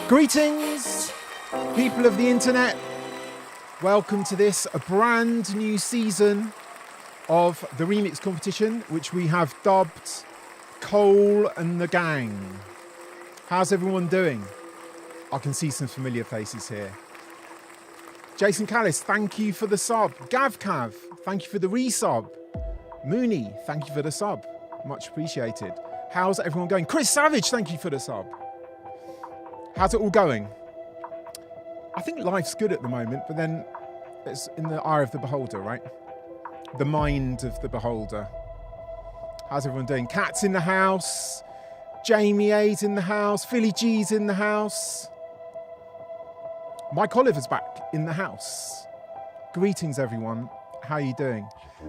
Greetings, people of the internet. Welcome to this, a brand new season of the remix competition, which we have dubbed Cole and the Gang. How's everyone doing? I can see some familiar faces here. Jason Callis, thank you for the sub. Gavcav, thank you for the resub. Mooney, thank you for the sub. Much appreciated. How's everyone going? Chris Savage, thank you for the sub. How's it all going? I think life's good at the moment, but then it's in the eye of the beholder, right? The mind of the beholder. How's everyone doing? Cat's in the house. Jamie A's in the house. Philly G's in the house. Mike Oliver's back in the house. Greetings, everyone. How are you doing?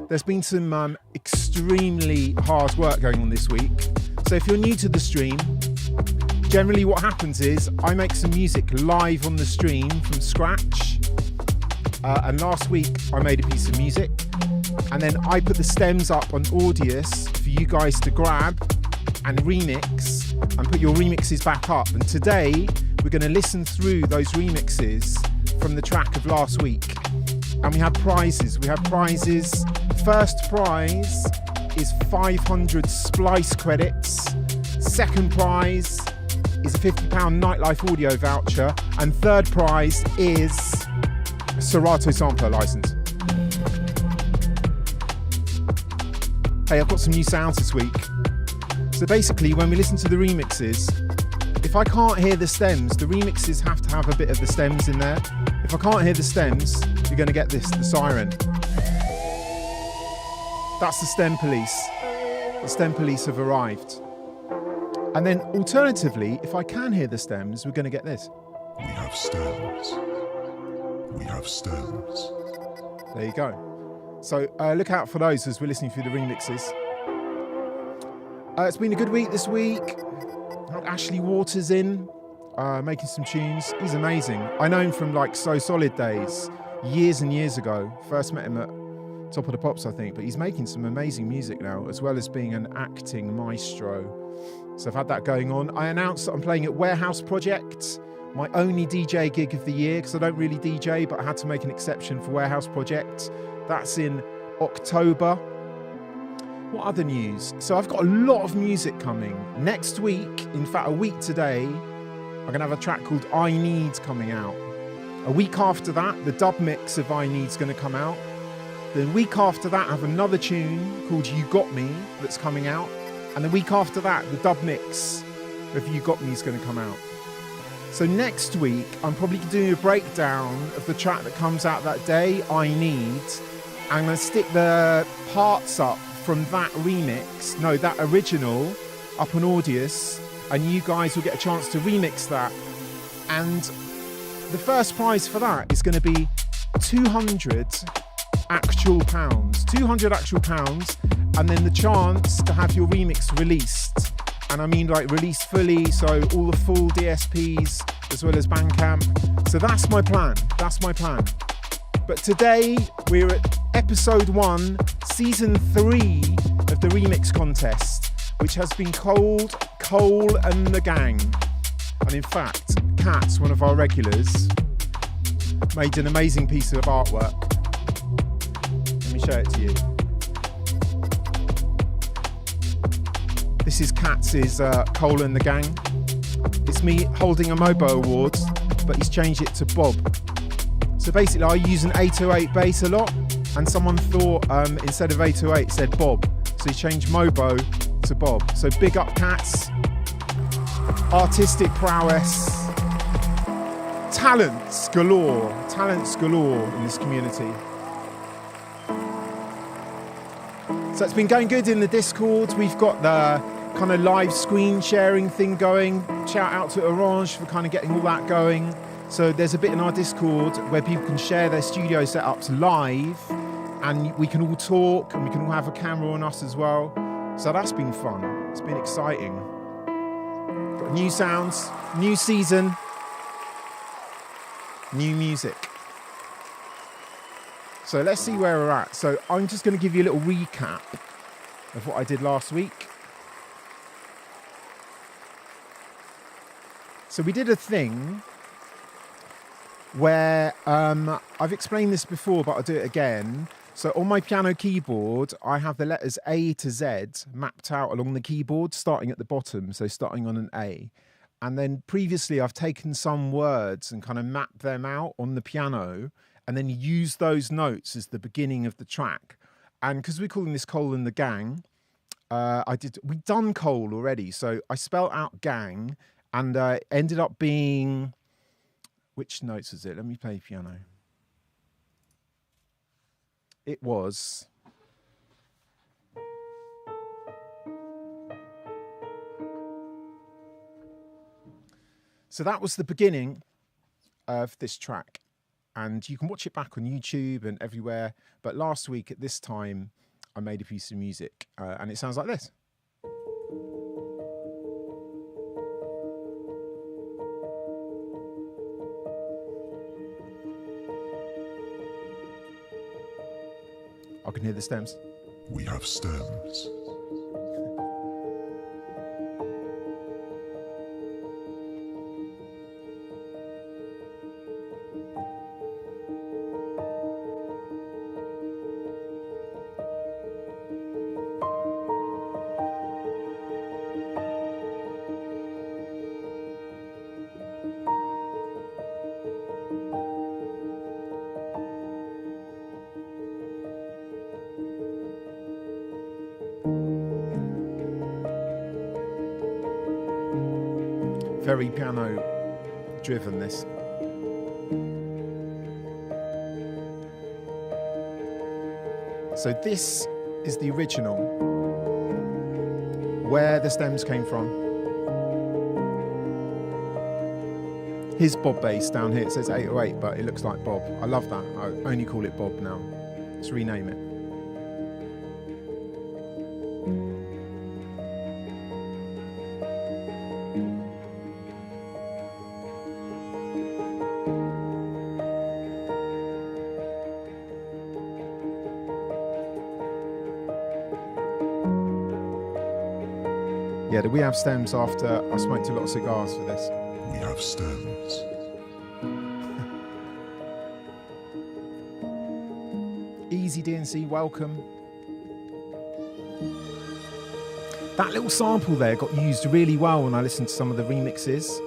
There's been some extremely hard work going on this week. So if you're new to the stream, generally what happens is I make some music live on the stream from scratch. And last week I made a piece of music. And then I put the stems up on Audius for you guys to grab and remix and put your remixes back up. And today we're going to listen through those remixes from the track of last week. And we have prizes. First prize is 500 Splice credits. Second prize is a £50 Nightlife audio voucher. And third prize is a Serato sampler license. Hey, I've got some new sounds this week. So basically, when we listen to the remixes, if I can't hear the stems, the remixes have to have a bit of the stems in there. If I can't hear the stems, you're going to get this, the siren. That's the stem police. The stem police have arrived. And then alternatively, if I can hear the stems, we're going to get this. We have stems. We have stems. There you go. So look out for those as we're listening through the remixes. It's been a good week this week. Ashley Waters in, making some tunes. He's amazing. I know him from like So Solid days, years and years ago. First met him at Top of the Pops, I think. But he's making some amazing music now, as well as being an acting maestro. So I've had that going on. I announced that I'm playing at Warehouse Project, my only DJ gig of the year, because I don't really DJ, but I had to make an exception for Warehouse Project. That's in October. What other news? So I've got a lot of music coming. Next week, in fact a week today, I'm going to have a track called I Need coming out. A week after that, the dub mix of I Need's going to come out. The week after that, I have another tune called You Got Me that's coming out. And the week after that, the dub mix of You Got Me is going to come out. So next week, I'm probably doing a breakdown of the track that comes out that day, I Need. I'm going to stick the parts up from that remix, no, that original, up on Audius, and you guys will get a chance to remix that. And the first prize for that is going to be 200 actual pounds. 200 actual pounds, and then the chance to have your remix released. And I mean like released fully, so all the full DSPs as well as Bandcamp. So that's my plan. But today we're at episode 1, season 3 of the remix contest, which has been called Cole and the Gang. And in fact, Kat, one of our regulars, made an amazing piece of artwork. Let me show it to you. This is Kat's Cole and the Gang. It's me holding a Mobo Award, but he's changed it to Bob. So basically I use an 808 bass a lot, and someone thought instead of 808 it said Bob. So he changed Mobo to Bob. So big up Cats, artistic prowess, talents galore in this community. So it's been going good in the Discord. We've got the kind of live screen sharing thing going. Shout out to Orange for kind of getting all that going. So there's a bit in our Discord where people can share their studio setups live, and we can all talk, and we can all have a camera on us as well. So that's been fun. It's been exciting. Got new sounds, new season, new music. So let's see where we're at. So I'm just going to give you a little recap of what I did last week. So we did a thing where I've explained this before, but I'll do it again. So on my piano keyboard, I have the letters A to Z mapped out along the keyboard, starting at the bottom, so starting on an A. And then previously, I've taken some words and kind of mapped them out on the piano and then used those notes as the beginning of the track. And because we're calling this Cole and the Gang, we'd done Cole already. So I spelt out gang and ended up being, which notes was it? Let me play piano. It was, so that was the beginning of this track. And you can watch it back on YouTube and everywhere. But last week at this time, I made a piece of music and it sounds like this. I can hear the stems. We have stems. Very piano driven, this. So this is the original, where the stems came from. His Bob bass down here, it says 808, but it looks like Bob. I love that. I only call it Bob now. Let's rename it. Yeah, we have stems after I smoked a lot of cigars for this. We have stems. Easy DNC, welcome. That little sample there got used really well when I listened to some of the remixes.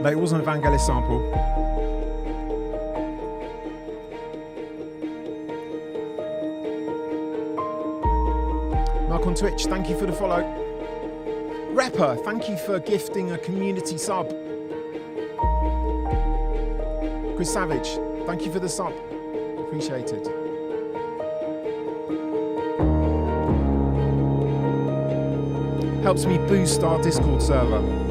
No, it wasn't a Vangelis sample. Mark on Twitch, thank you for the follow. Repper, thank you for gifting a community sub. Chris Savage, thank you for the sub. Appreciated. Helps me boost our Discord server.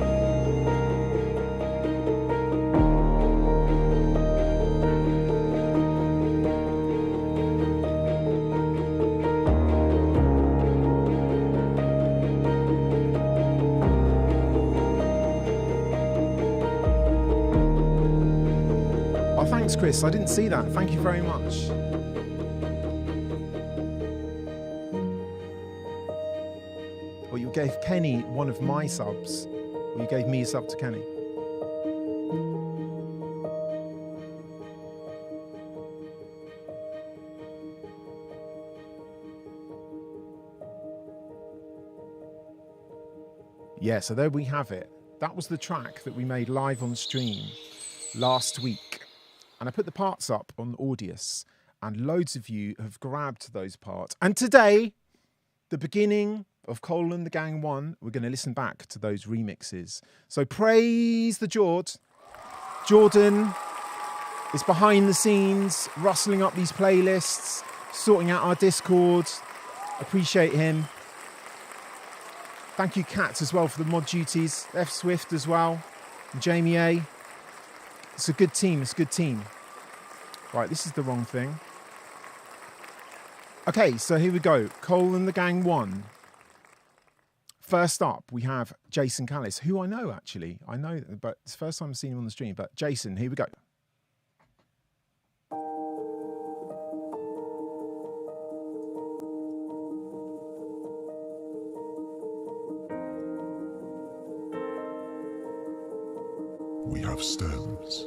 Chris, I didn't see that. Thank you very much. Or you gave Kenny one of my subs. Or you gave me a sub to Kenny. Yeah, so there we have it. That was the track that we made live on stream last week. And I put the parts up on Audius, and loads of you have grabbed those parts. And today, the beginning of Cole and the Gang 1, we're going to listen back to those remixes. So praise the Jord. Jordan is behind the scenes, rustling up these playlists, sorting out our Discord. Appreciate him. Thank you, Kat, as well, for the mod duties. F Swift as well. And Jamie A. It's a good team. It's a good team. Right, this is the wrong thing. Okay, so here we go. Cole and the Gang 1. First up, we have Jason Callis, who I know actually. I know, but it's the first time I've seen him on the stream. But Jason, here we go. We have stems.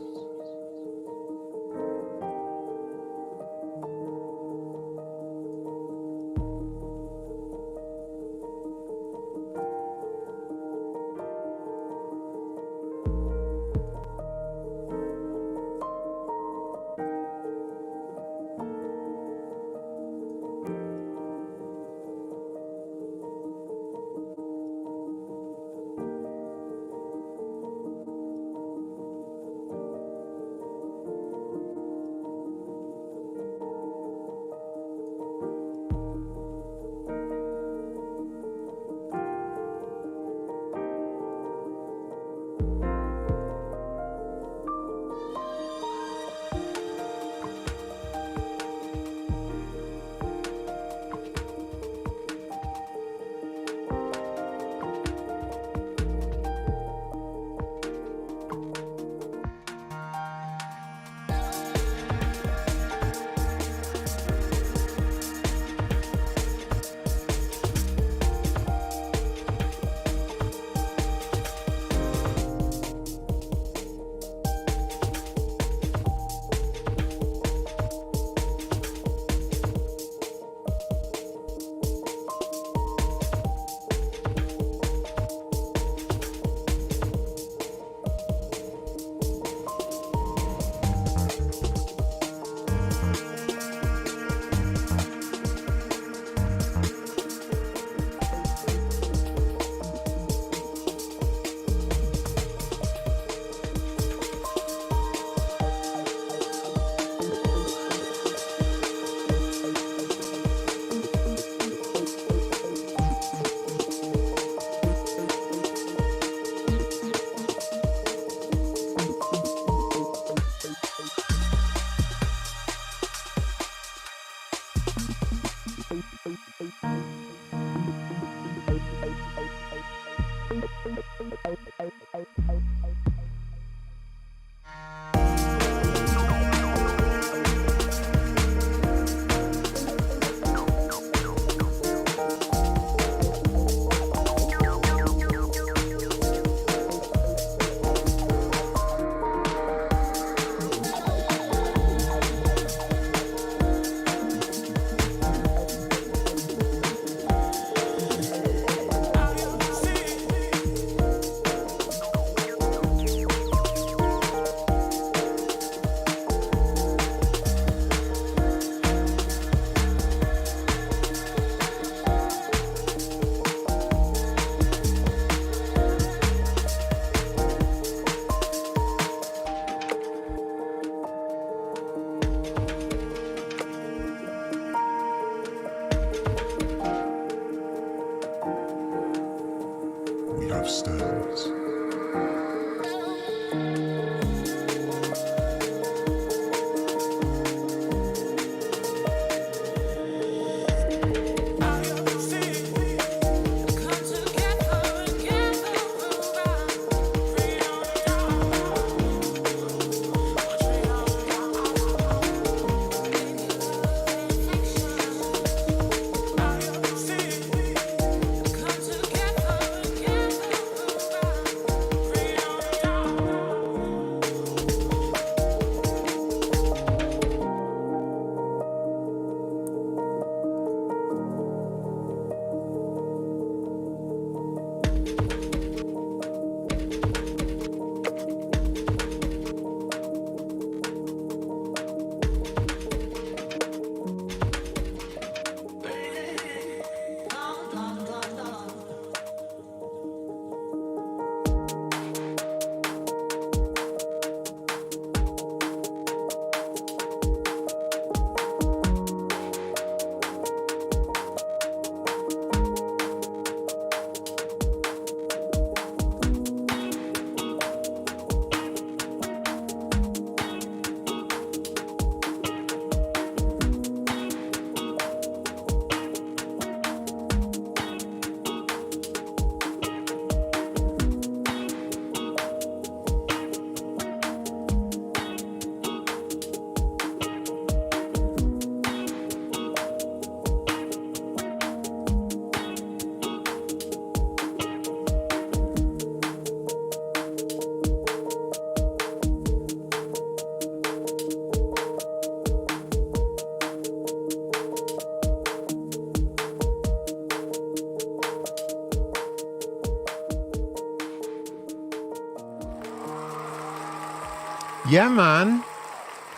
Yeah, man.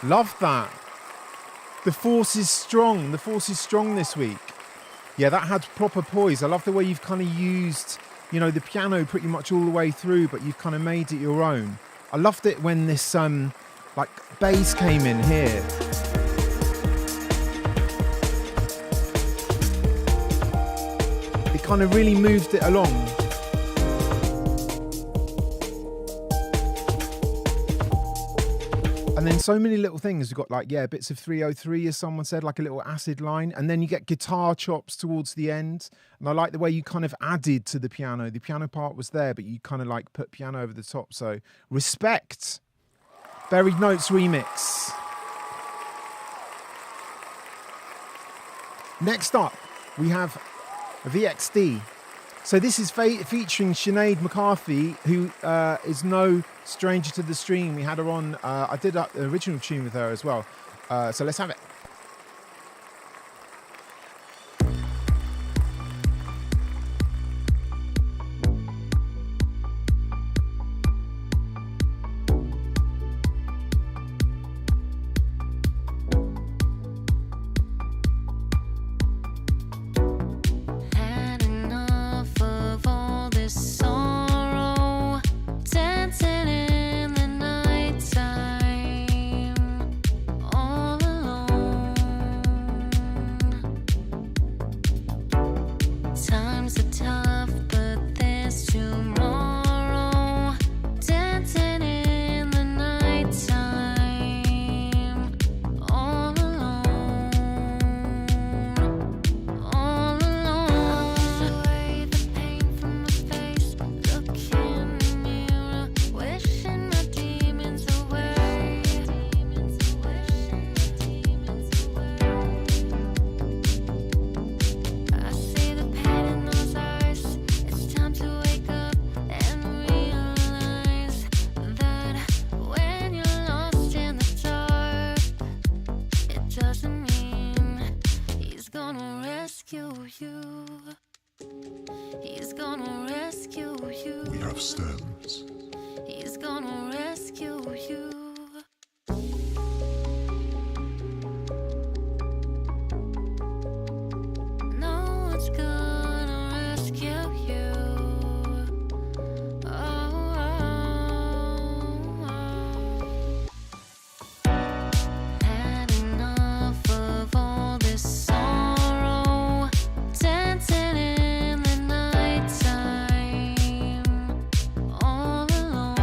Love that. The force is strong. The force is strong this week. Yeah, that had proper poise. I love the way you've kind of used, you know, the piano pretty much all the way through, but you've kind of made it your own. I loved it when this, like, bass came in here. It kind of really moved it along. And then so many little things. We've got like, yeah, bits of 303, as someone said, like a little acid line. And then you get guitar chops towards the end. And I like the way you kind of added to the piano. The piano part was there, but you kind of like put piano over the top. So respect. Buried Notes remix. Next up, we have VXD. So this is featuring Sinead McCarthy, who is no stranger to the stream. We had her on, I did the original tune with her as well. So let's have it. We have stems. He's gonna rescue you. No one's gonna rescue you. Had enough of all this sorrow, dancing in the nighttime, all alone.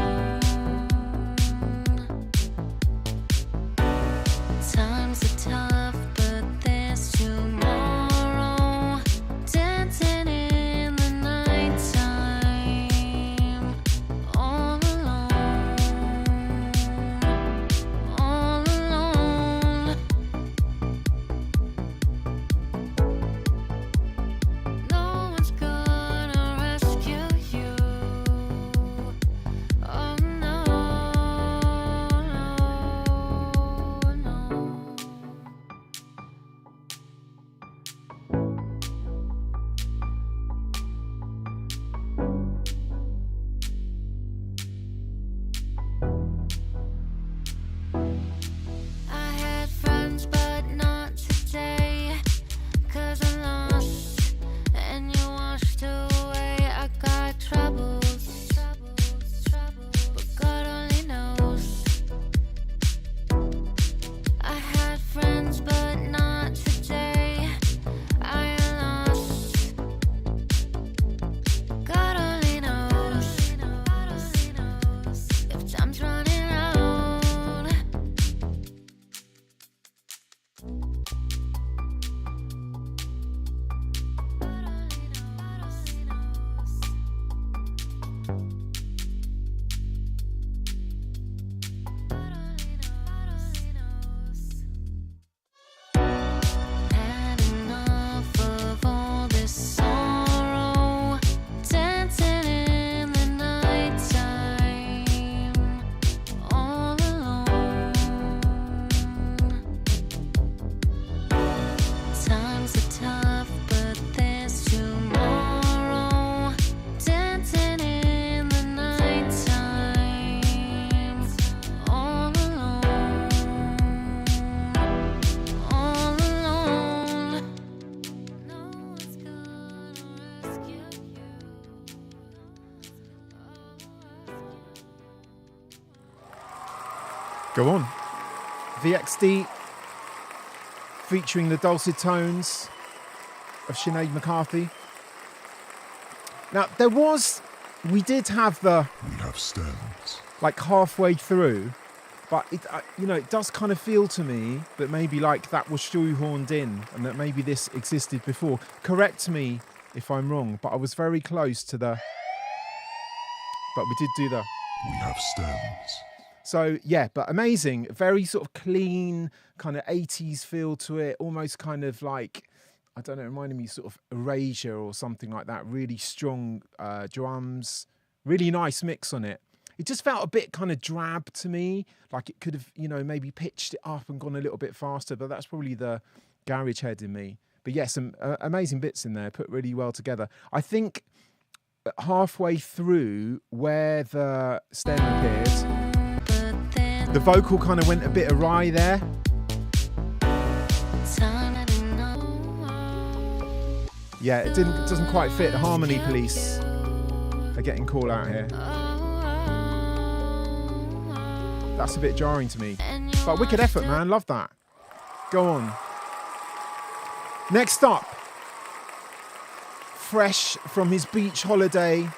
Go on. VXD featuring the dulcet tones of Sinead McCarthy. Now, we did have We have stems. like halfway through, but it does kind of feel to me that maybe like that was shoehorned in and that maybe this existed before. Correct me if I'm wrong, but I was very close to but we did do We have stems. So yeah, but amazing, very sort of clean kind of 80s feel to it, almost kind of like, I don't know, reminding me sort of Erasure or something like that. Really strong drums, really nice mix on it. It just felt a bit kind of drab to me, like it could have, maybe pitched it up and gone a little bit faster, but that's probably the garage head in me. But yeah, some amazing bits in there, put really well together. I think halfway through where the stem appeared, the vocal kind of went a bit awry there. Yeah, it doesn't quite fit. The Harmony Police are getting call out here. That's a bit jarring to me. But wicked effort, man. Love that. Go on. Next up, fresh from his beach holiday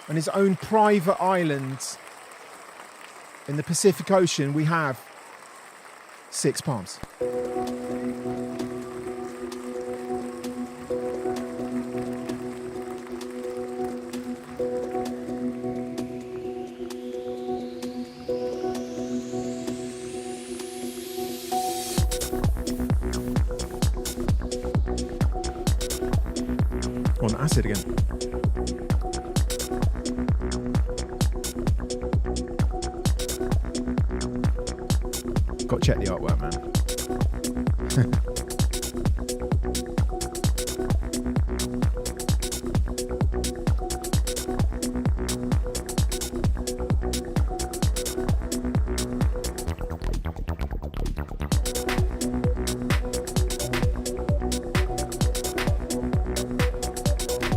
on his own private island in the Pacific Ocean, we have Six Palms. On acid again. Got to check the artwork, man.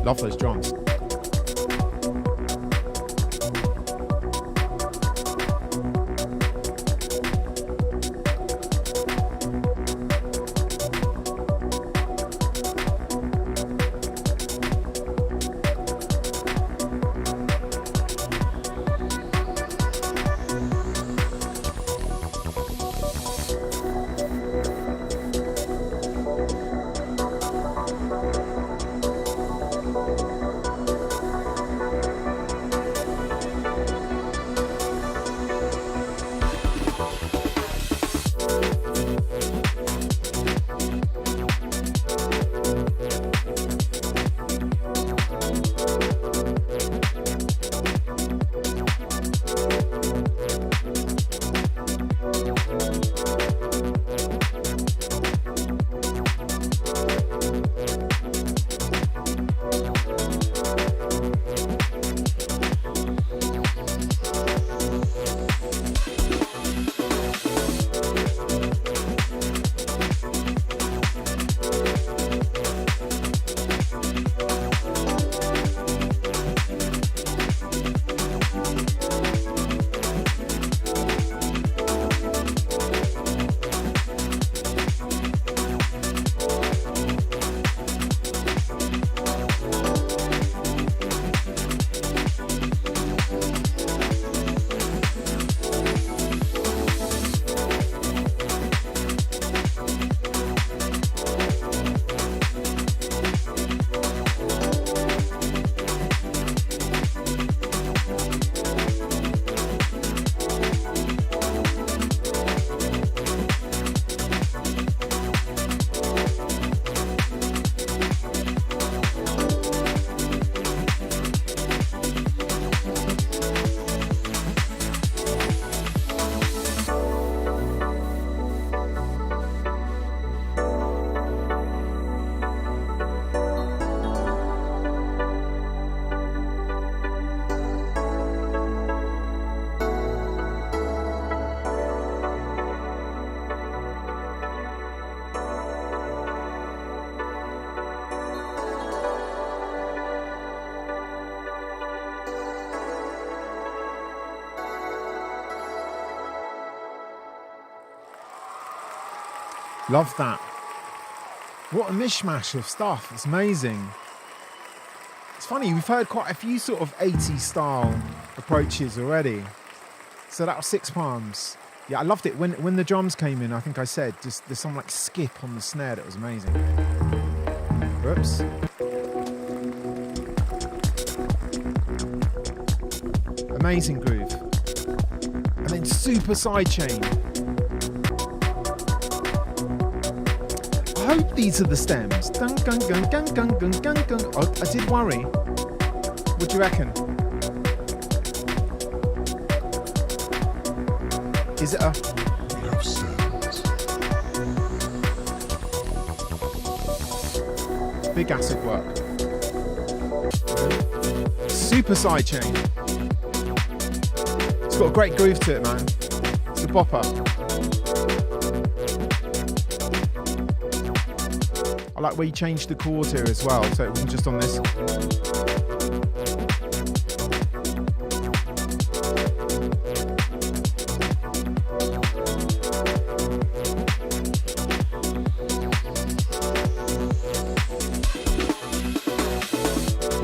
Love those drums. Love that. What a mishmash of stuff. It's amazing. It's funny, we've heard quite a few sort of 80s style approaches already. So that was Six Palms. Yeah, I loved it. When the drums came in, I think I said, just there's some like skip on the snare that was amazing. Whoops. Amazing groove. And then super sidechain. I hope these are the stems. Dun, gun, gun, gun, gun, gun, gun, gun. Oh, I did worry. What do you reckon? Is it a... We have stems. Big acid work. Super sidechain. It's got a great groove to it, man. It's a bopper. I like where you changed the chords here as well, so it wasn't just on this.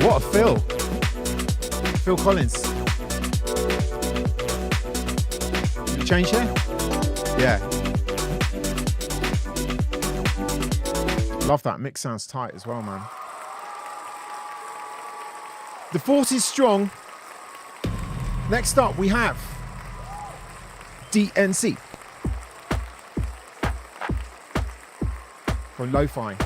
What a Phil. Phil Collins. Did you change here? Yeah. Love that. Mix sounds tight as well, man. The force is strong. Next up, we have DNC. From Lo-Fi.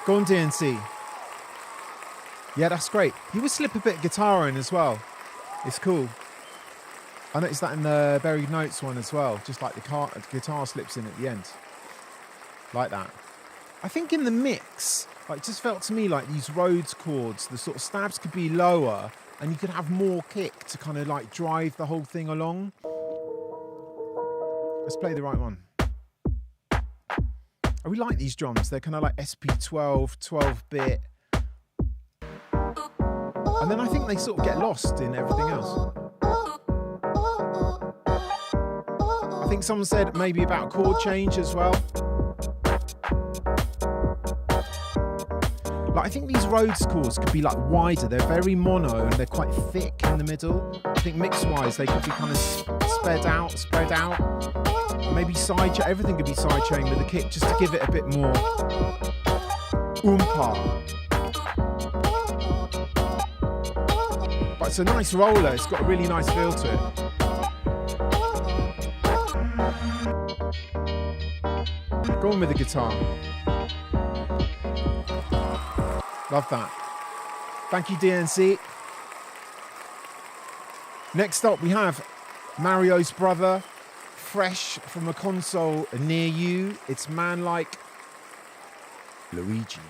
Go on, DNC. Yeah, that's great. You would slip a bit of guitar in as well. It's cool. I noticed that in the Buried Notes one as well. Just like the guitar slips in at the end. Like that. I think in the mix, like, it just felt to me like these Rhodes chords, the sort of stabs could be lower and you could have more kick to kind of like drive the whole thing along. Let's play the right one. I really like these drums. They're kind of like SP12, 12-bit. And then I think they sort of get lost in everything else. I think someone said maybe about chord change as well. Like, I think these Rhodes chords could be like wider. They're very mono and they're quite thick in the middle. I think mix-wise they could be kind of spread out. Maybe sidechain. Everything could be sidechained with a kick just to give it a bit more oompa. But it's a nice roller. It's got a really nice feel to it. Go on with the guitar. Love that. Thank you, DNC. Next up, we have Mario's brother, fresh from a console near you. It's Man Like Luigi.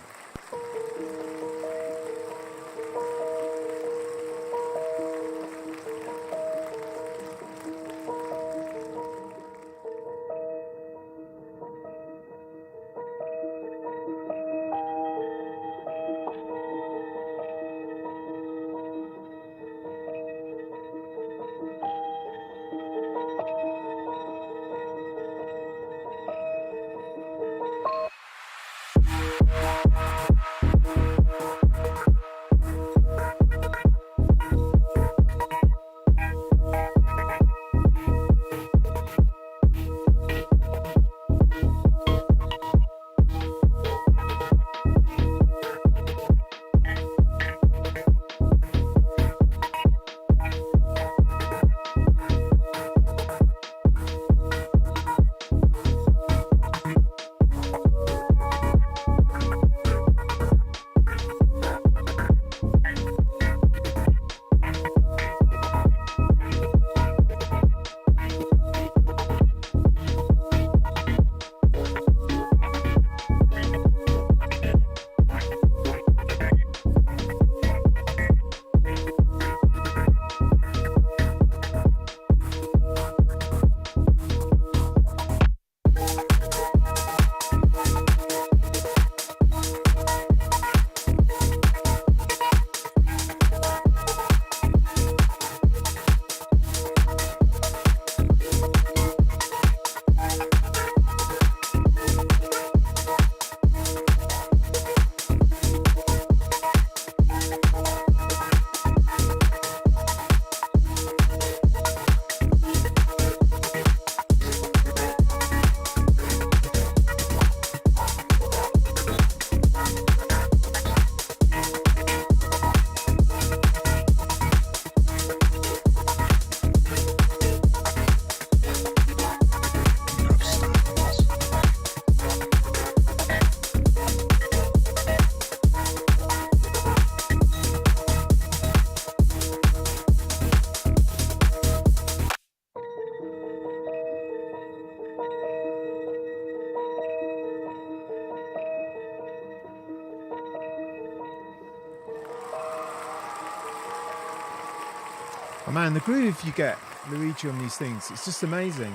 Oh man, the groove you get, Luigi, on these things, it's just amazing.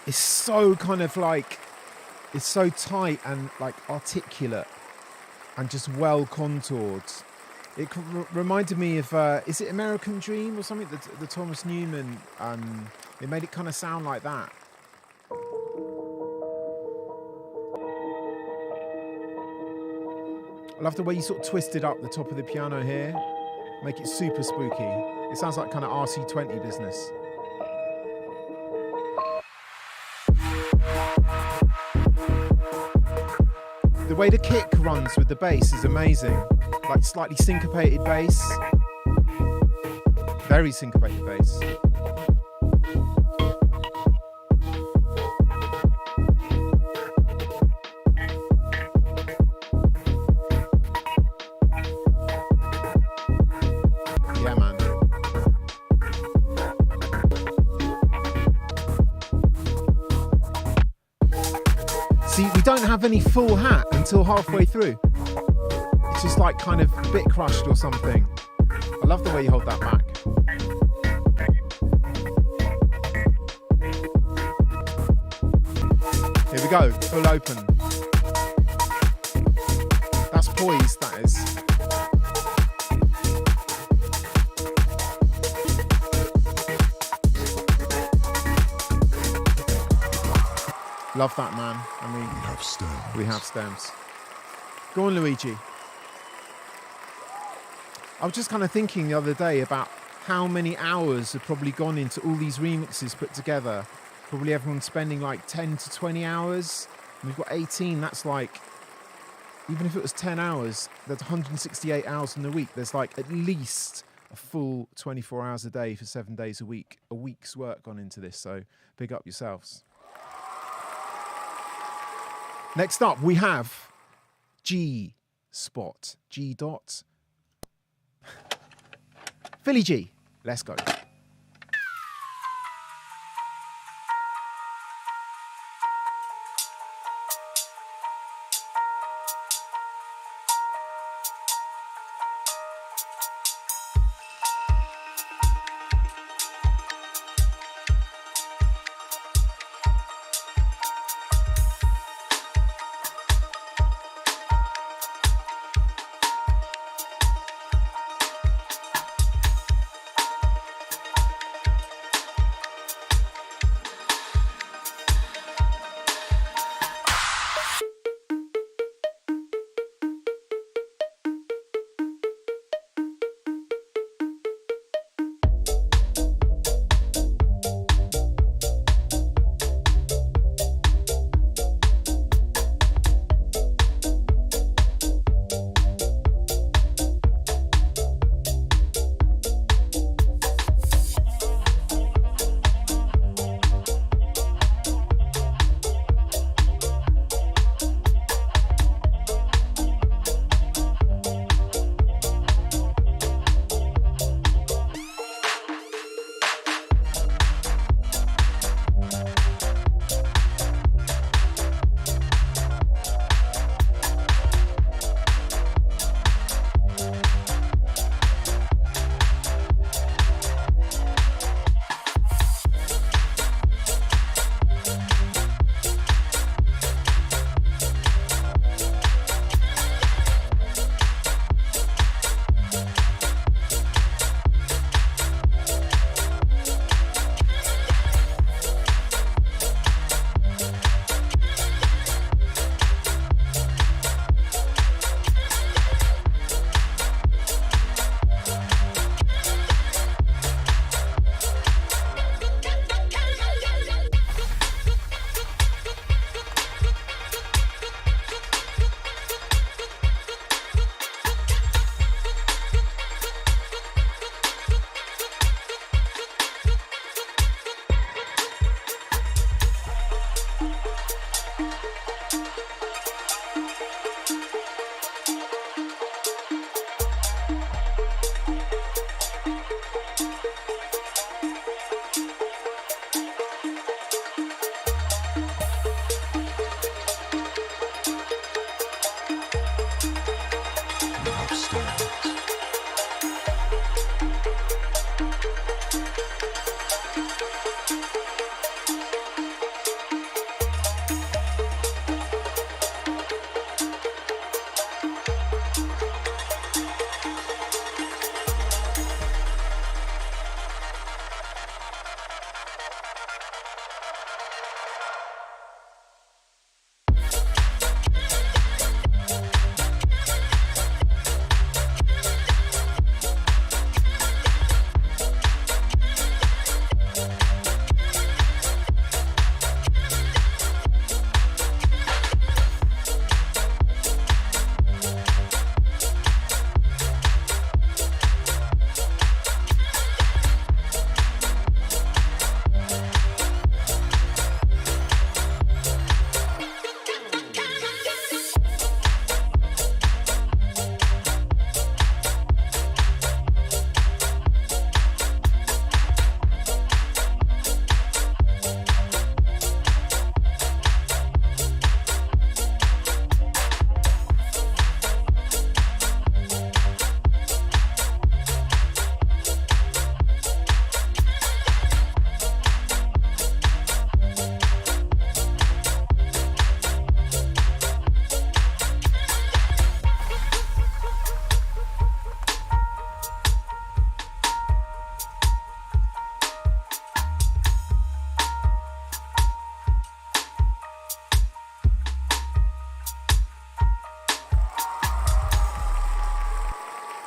It's so kind of like, it's so tight and like articulate and just well contoured. It reminded me of, is it American Dream or something? The Thomas Newman, it made it kind of sound like that. I love the way you sort of twisted up the top of the piano here. Make it super spooky. It sounds like kind of RC20 business. The way the kick runs with the bass is amazing. Like slightly syncopated bass. Very syncopated bass. don't have any full hat until halfway through. It's just like kind of a bit crushed or something. I love the way you hold that back. Here we go, full open. That's poised, that is. Love that, man. I mean, We have stems. we have stems. Go on, Luigi. I was just kind of thinking the other day about how many hours have probably gone into all these remixes put together. Probably everyone's spending like 10 to 20 hours. And we've got 18. That's like, even if it was 10 hours, there's 168 hours in the week. There's like at least a full 24 hours a day for 7 days a week. A week's work gone into this. So big up yourselves. Next up, we have G Spot. G dot. Philly G. Let's go.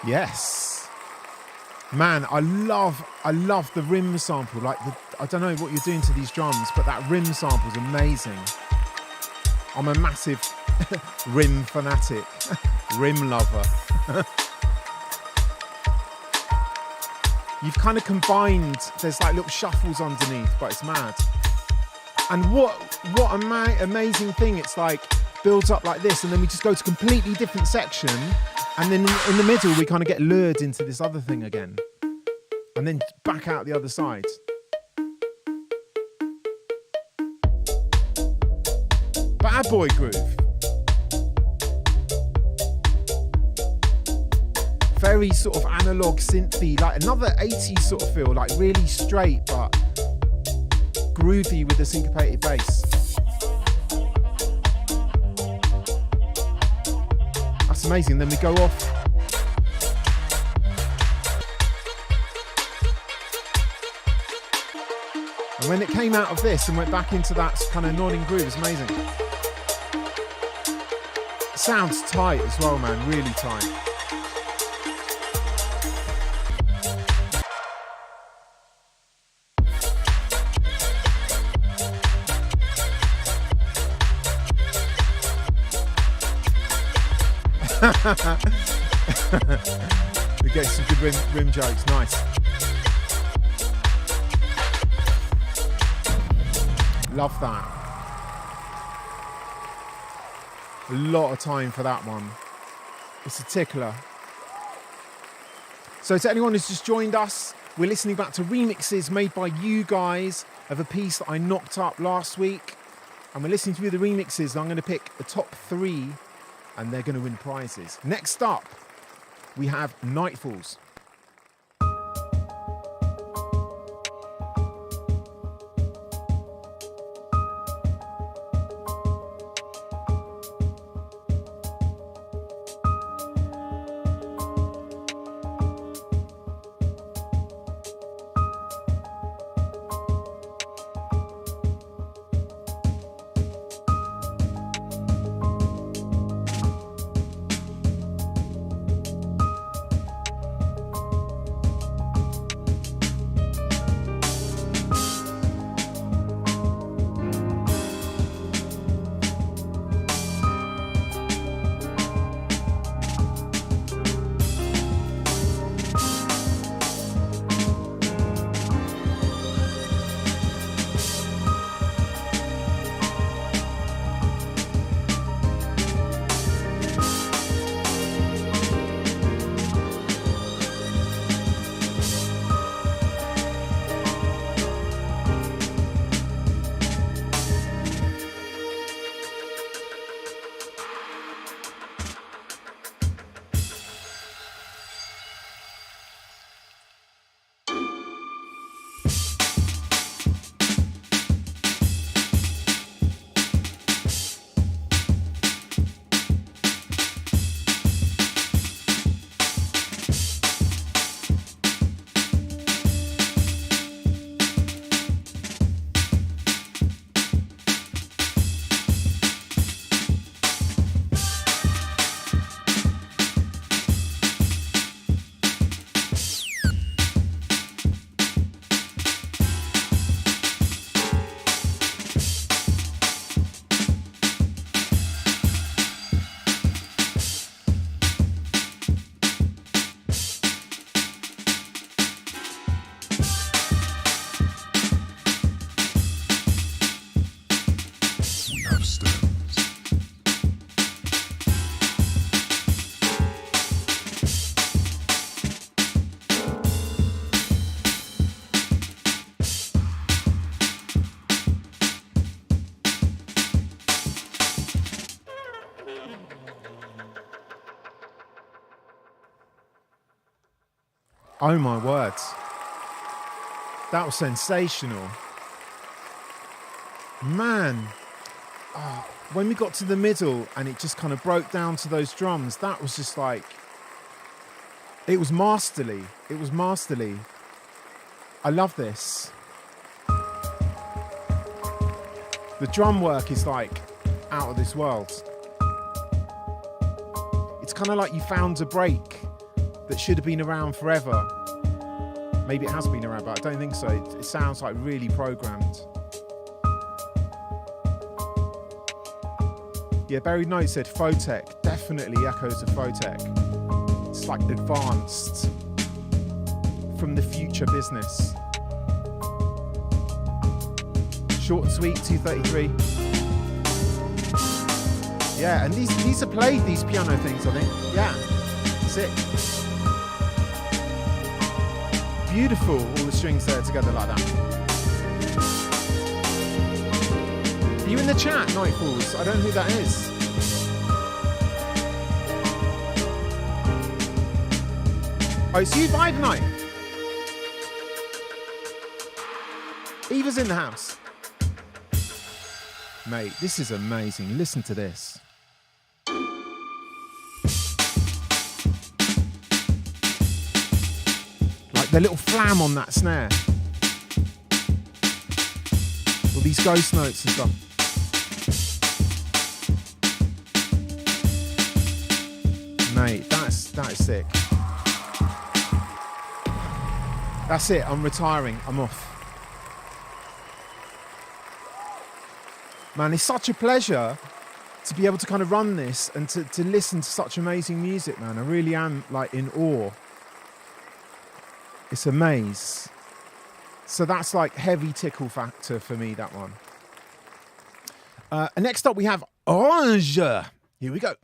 Yes. Man, I love the rim sample. Like, I don't know what you're doing to these drums, but that rim sample is amazing. I'm a massive rim fanatic, rim lover. You've kind of combined, there's like little shuffles underneath, but it's mad. And what amazing thing, it's like builds up like this, and then we just go to a completely different section, and then in the middle we kind of get lured into this other thing again, and then back out the other side. Bad boy groove. Very sort of analog synthy, like another 80s sort of feel, like really straight but groovy with the syncopated bass. That's amazing. Then we go off. And when it came out of this and went back into that kind of nodding groove, it's amazing. It sounds tight as well, man, really tight. We get some good rim jokes, nice. Love that. A lot of time for that one. It's a tickler. So to anyone who's just joined us, we're listening back to remixes made by you guys of a piece that I knocked up last week. And we're listening through the remixes, and I'm going to pick the top 3, and they're going to win prizes. Next up, we have Nightfalls. Oh my word. That was sensational. Man. Oh, when we got to the middle and it just kind of broke down to those drums, that was just like, it was masterly. It was masterly. I love this. The drum work is like out of this world. It's kind of like you found a break that should have been around forever. Maybe it has been around, but I don't think so. It sounds like really programmed. Yeah, Buried Note said Photech, definitely echoes of Photech. It's like advanced from the future business. Short and sweet, 233. Yeah, and these are played, these piano things, I think. Yeah, sick. Beautiful, all the strings there together like that. Are you in the chat, Nightfalls? I don't know who that is. Oh, it's you, Vibe Night. Eva's in the house. Mate, this is amazing. Listen to this. Like the little flam on that snare. All these ghost notes and stuff. Mate, that's sick. That's it, I'm retiring, I'm off. Man, it's such a pleasure to be able to kind of run this and to listen to such amazing music, man. I really am like in awe. It's a maze. So that's like heavy tickle factor for me, that one. And next up we have Orange. Here we go.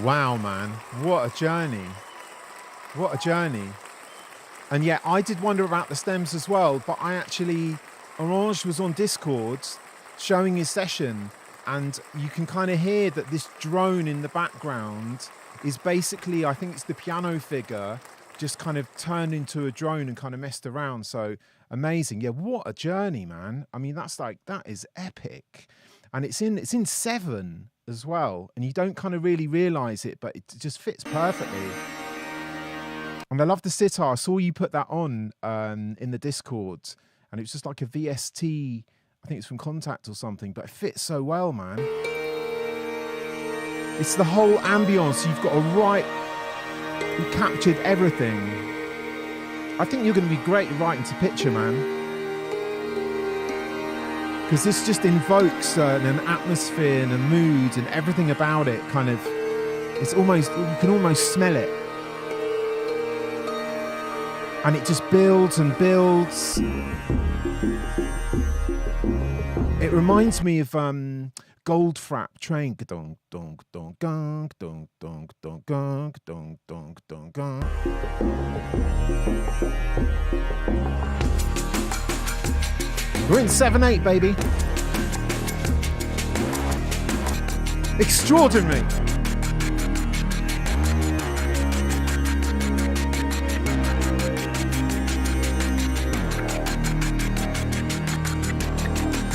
Wow, man. What a journey. What a journey. And yeah, I did wonder about the stems as well, but Orange was on Discord showing his session, and you can kind of hear that this drone in the background is basically, I think it's the piano figure just kind of turned into a drone and kind of messed around. So amazing. Yeah, what a journey, man. I mean, that is epic. And it's in 7 as well, and you don't kind of really realize it, but it just fits perfectly. And I love the sitar. I saw you put that on in the Discord, and it was just like a VST. I think it's from Contact or something, but it fits so well, man. It's the whole ambience. You've got you captured everything. I think you're going to be great at writing to picture, man. Because this just invokes an atmosphere and a mood and everything about it kind of, you can almost smell it. And it just builds and builds. It reminds me of Goldfrapp Train. Dong, dong, dong, dong, dong, dong, dong, dong, dong, dong, dong, dong. We're in 7/8, baby. Extraordinary.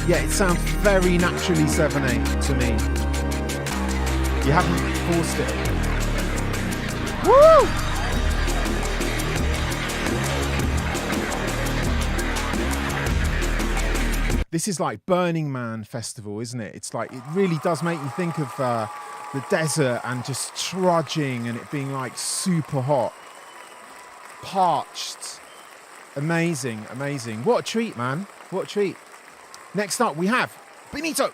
Yeah, it sounds very naturally 7/8 to me. You haven't forced it. Woo! This is like Burning Man festival, isn't it? It's like, it really does make you think of the desert and just trudging and it being like super hot, parched. Amazing, amazing. What a treat, man. What a treat. Next up, we have Benito.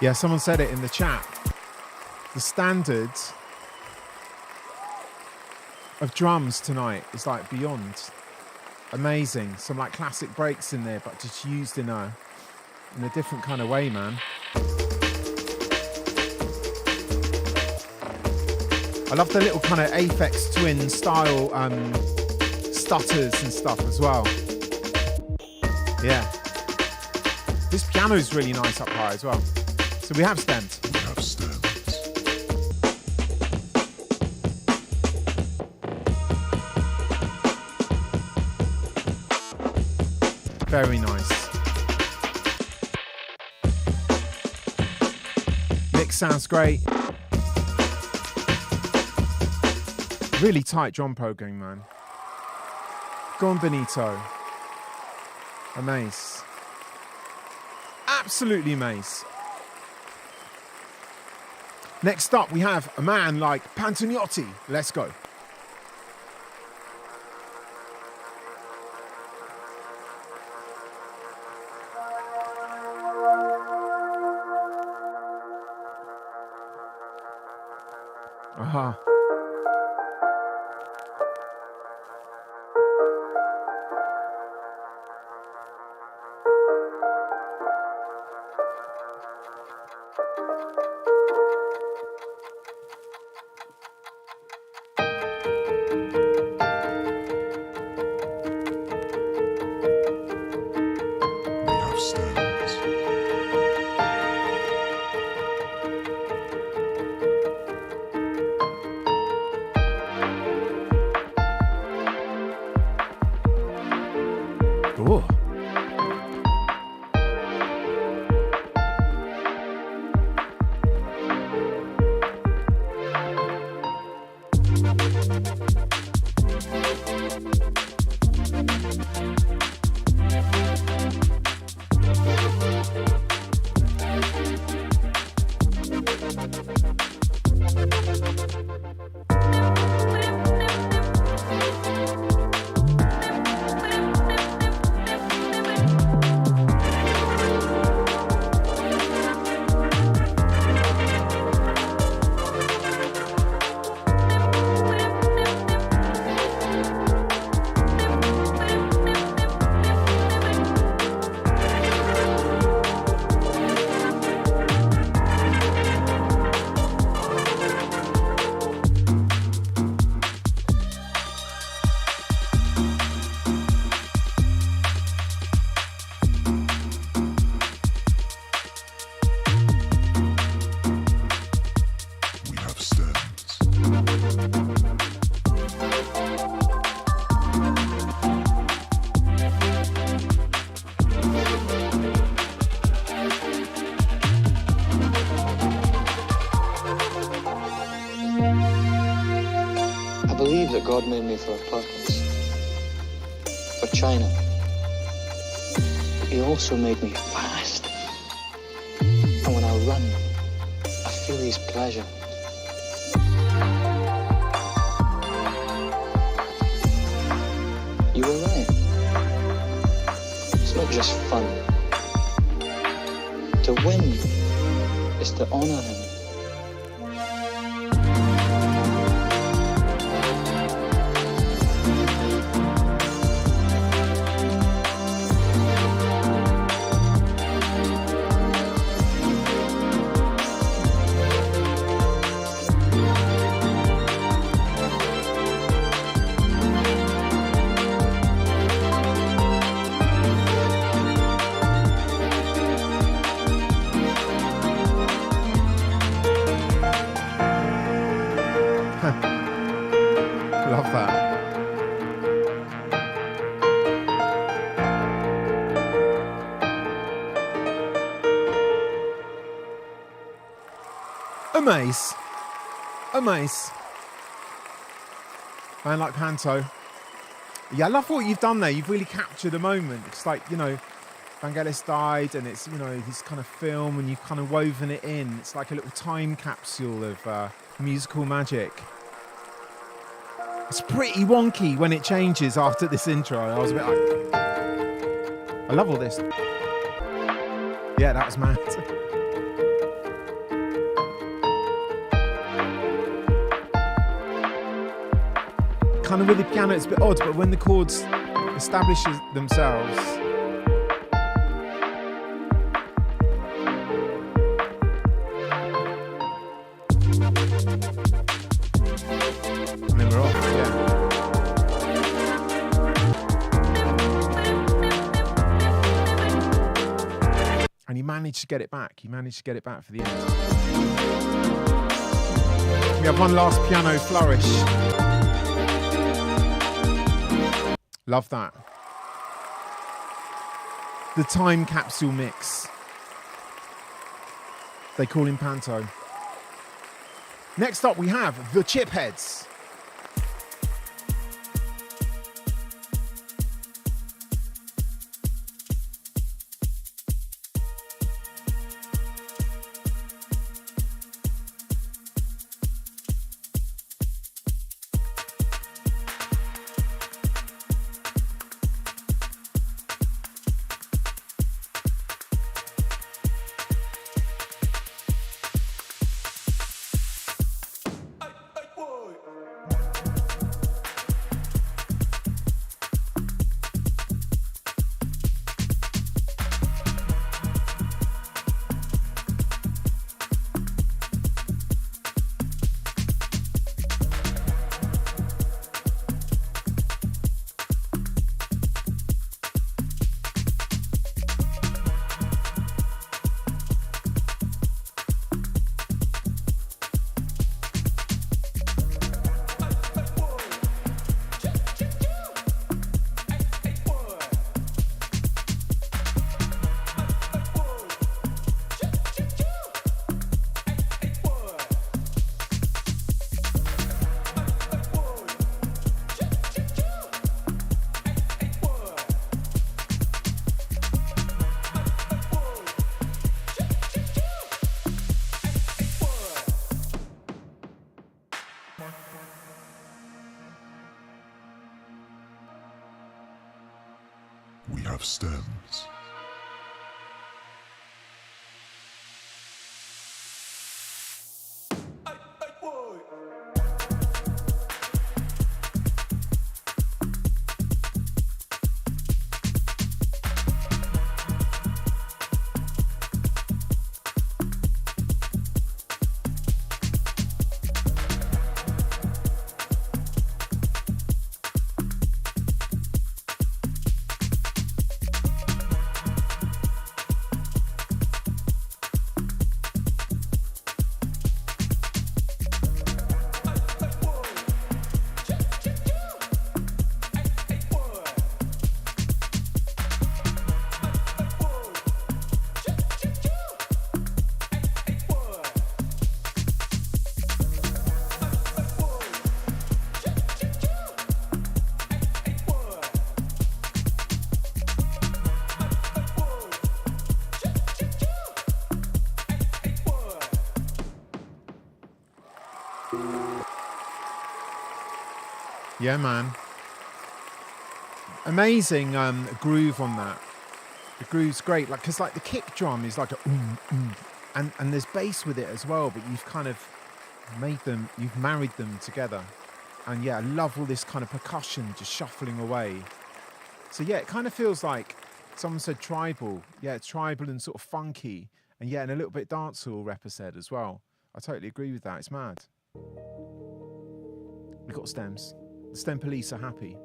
Yeah, someone said it in the chat. The standard of drums tonight is like beyond amazing. Some like classic breaks in there, but just used in a different kind of way, man. I love the little kind of Aphex Twin style stutters and stuff as well. Yeah. This piano is really nice up high as well. So we have stems. We have stems. Very nice. Mix sounds great. Really tight drum programming, man. Go on, Benito. Amaze. Absolutely amaze. Next up, we have a man like Pantagnotti. Let's go. Aha. We have stems. Ooh. We have stems. I believe that God made me for a purpose. For China. But He also made me fast. And when I run, I feel His pleasure. You were right. It's not just fun. To win is to honor Him. Love that. Amaze. Amaze. Man like Panto. Yeah, I love what you've done there. You've really captured a moment. It's like, you know, Vangelis died and it's, you know, this kind of film and you've kind of woven it in. It's like a little time capsule of musical magic. It's pretty wonky when it changes after this intro. I was a bit like, I love all this. Yeah, that was mad. kind of with the piano, it's a bit odd, but when the chords establish themselves, and then we're off, yeah. And he managed to get it back. He managed to get it back for the end. We have one last piano flourish. Love that. The time capsule mix. They call him Panto. Next up we have the Chipheads. We have stems. Yeah, man. Amazing groove on that. The groove's great, like because like the kick drum is like a and there's bass with it as well. But you've kind of you've married them together. And yeah, I love all this kind of percussion just shuffling away. So yeah, it kind of feels like someone said tribal. Yeah, it's tribal and sort of funky, and yeah, and a little bit dancehall. Rapper said as well. I totally agree with that. It's mad. We've got stems. The stem police are happy.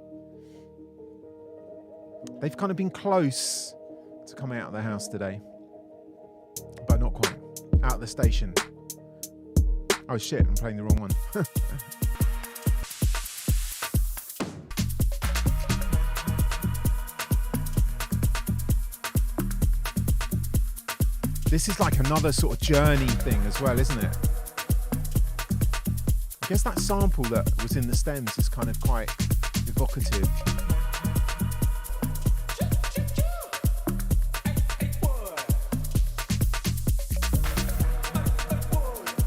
They've kind of been close to coming out of their house today, but not quite. Out of the station. Oh shit, I'm playing the wrong one. This is like another sort of journey thing as well, isn't it? I guess that sample that was in the stems is kind of quite evocative.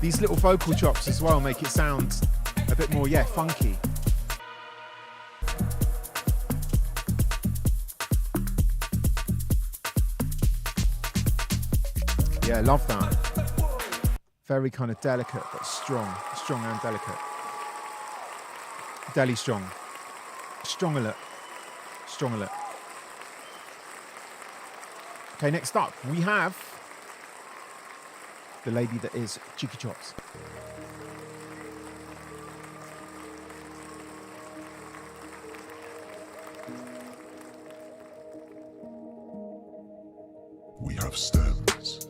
These little vocal chops as well make it sound a bit more, yeah, funky. Yeah, love that. Very kind of delicate but strong and delicate. Deli strong. Strong alert. Strong alert. Okay, next up, we have the lady that is Cheeky Chops. We have stems.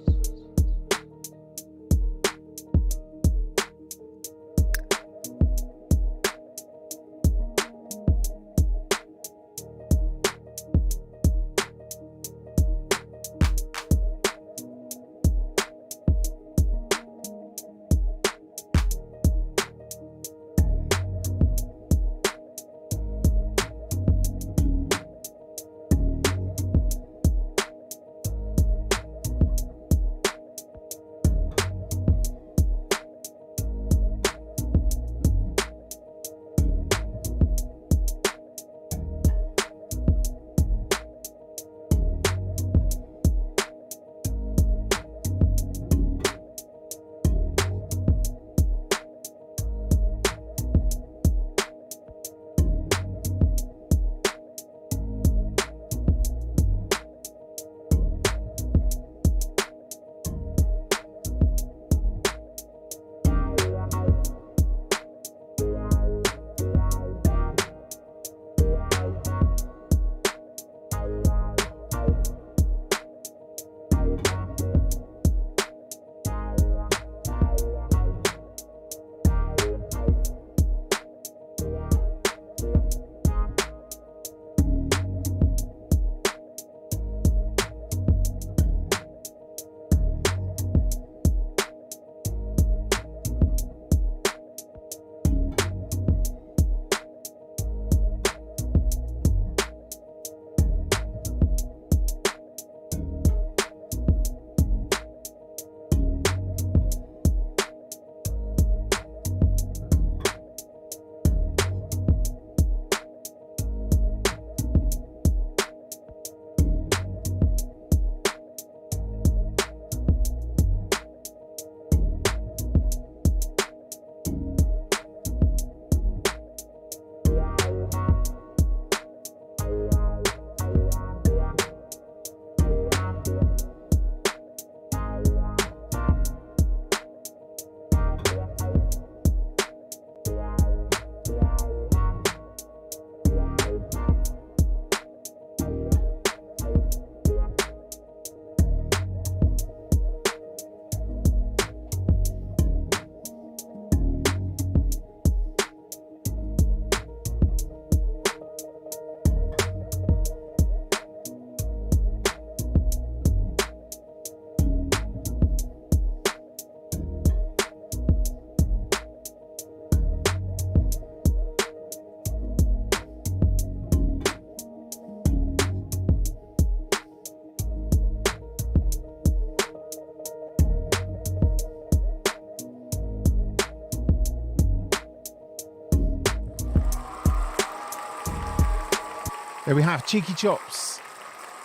There we have Cheeky Chops.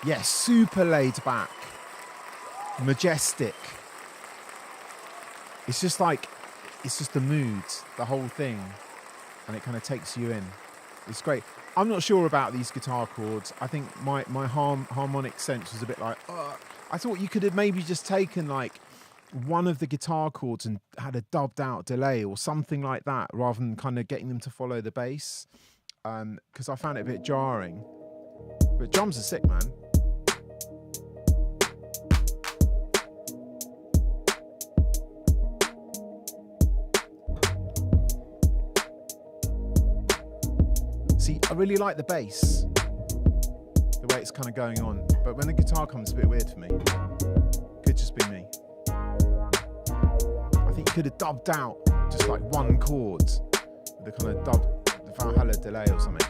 Yes, super laid back, majestic. It's just the mood, the whole thing, and it kind of takes you in. It's great. I'm not sure about these guitar chords. I think my harmonic sense was a bit like, I thought you could have maybe just taken like one of the guitar chords and had a dubbed out delay or something like that, rather than kind of getting them to follow the bass. Because I found it a bit jarring. But drums are sick, man. See, I really like the bass, the way it's kind of going on. But when the guitar comes, it's a bit weird for me. Could just be me. I think you could have dubbed out just like one chord with the kind of dub, the Valhalla delay or something.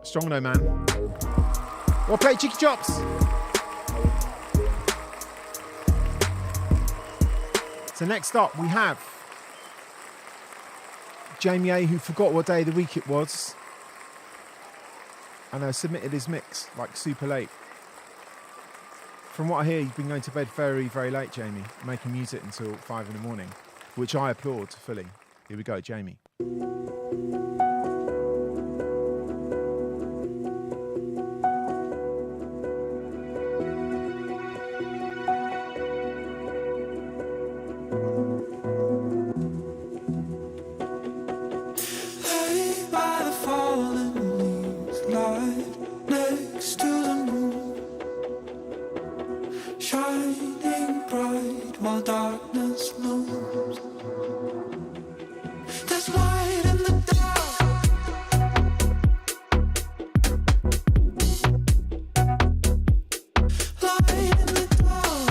Strong though, man. Well played, Cheeky Chops. So next up we have Jamie A, who forgot what day of the week it was and submitted his mix like super late. From what I hear, you've been going to bed very, very late, Jamie, making music until 5 in the morning, which I applaud fully. Here we go, Jamie. Lay by the fallen leaves, lie next to the moon, shining bright while darkness looms. There's light in the dark. Light in the dark.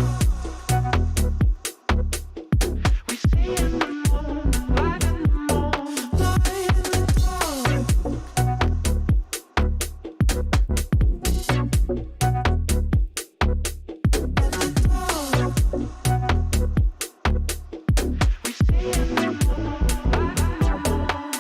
We see in the moon, light in the moon. Light in the dark. We see in the moon, light in the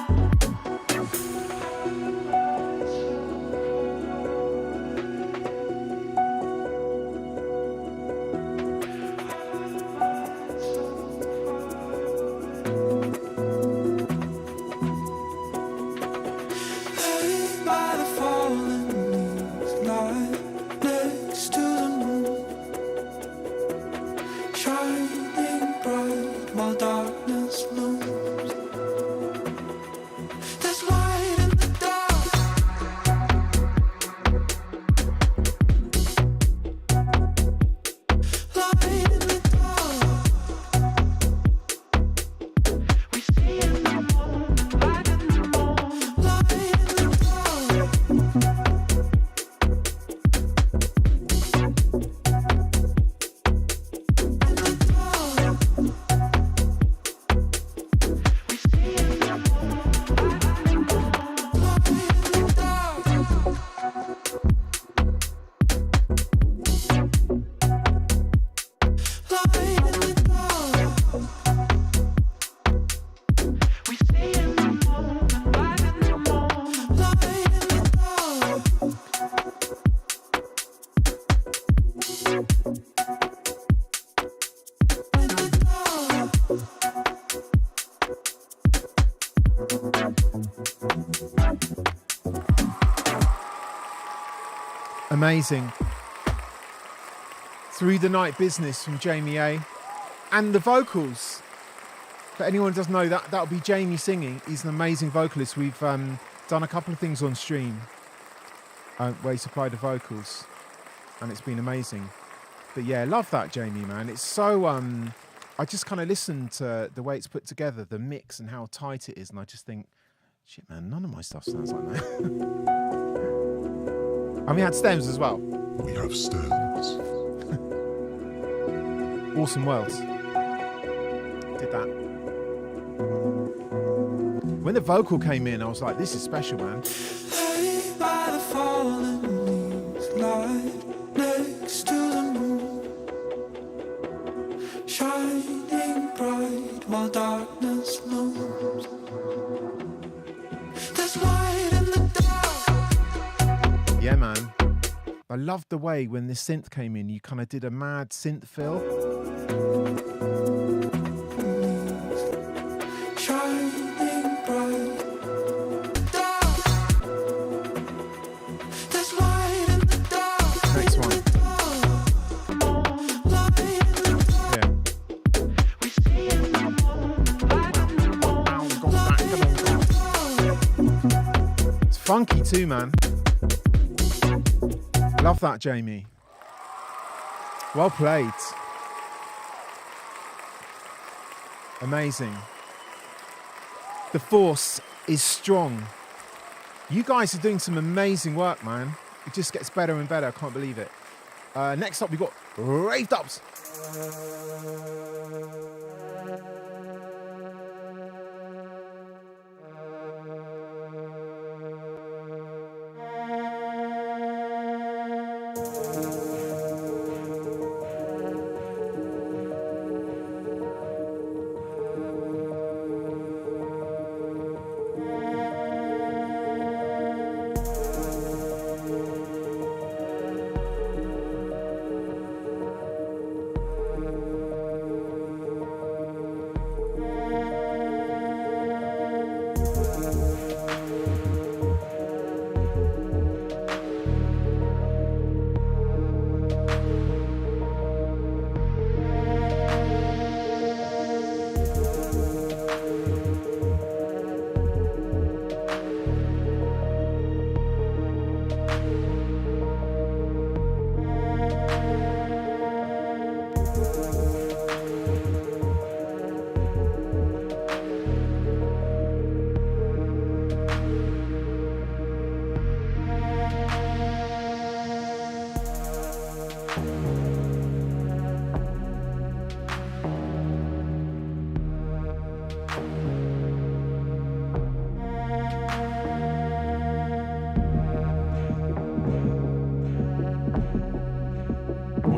moon. Lay by the fallen leaves, lie next to the moon, shining bright while darkness looms. There's light in the dark. Light in the dark. We see in the moon, light in the moon. Light in the dark. We see in the moon, light in the moon. Light in the dark. Light in the dark. We see in the moon, light in the moon. Light in the dark. In the dark. Amazing. Through the Night Business from Jamie A. And the vocals. For anyone who doesn't know, that'll be Jamie singing. He's an amazing vocalist. We've done a couple of things on stream where he supplied the vocals. And it's been amazing. But yeah, love that, Jamie, man. It's so... I just kind of listen to the way it's put together, the mix and how tight it is. And I just think, shit, man, none of my stuff sounds like that. And we had stems as well. We have stems. Awesome Worlds. Did that. When the vocal came in, I was like, this is special, man. Lay by the fallen leaves, lie next to the moon, shining bright while darkness looms. There's light in the dark. Yeah, man. I loved the way when the synth came in, you kind of did a mad synth fill. Shining bright. Dark. There's light in the dark. Next one. Light in the dark. Yeah. We see in the moon, light in the moon. It's funky too, man. Love that, Jamie. Well played. Amazing. The force is strong. You guys are doing some amazing work, man. It just gets better and better. I can't believe it. Next up, we've got Rave Dubs.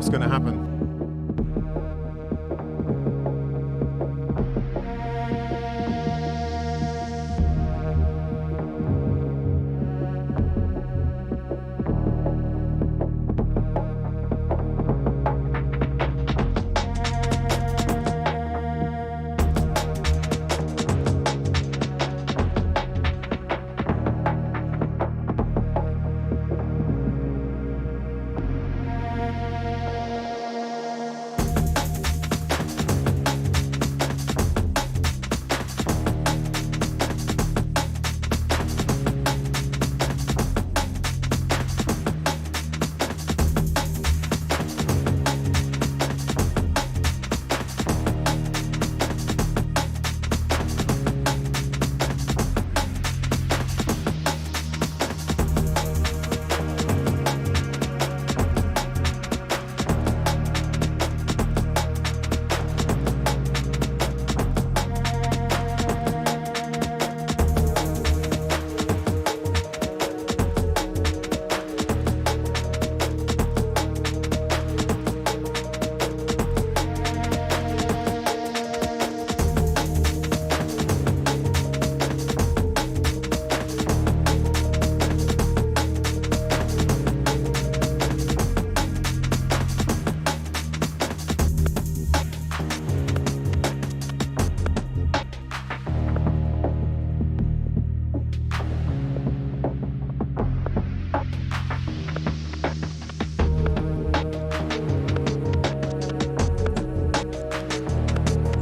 what's going to happen.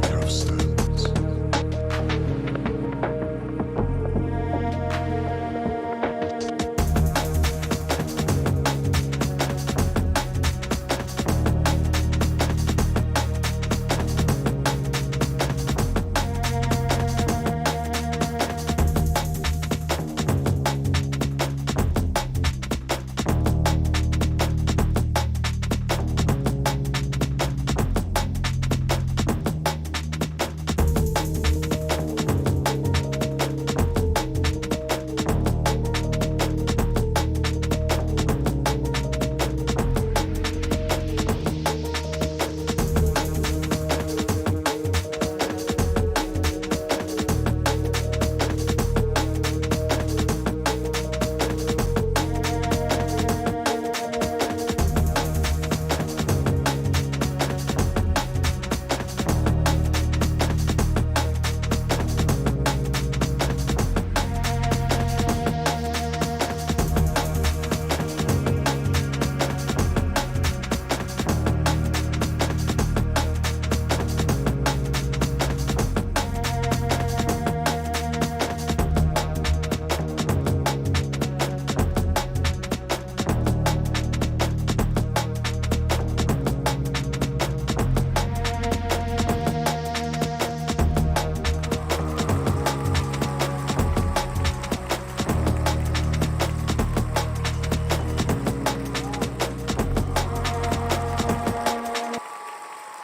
We have standards.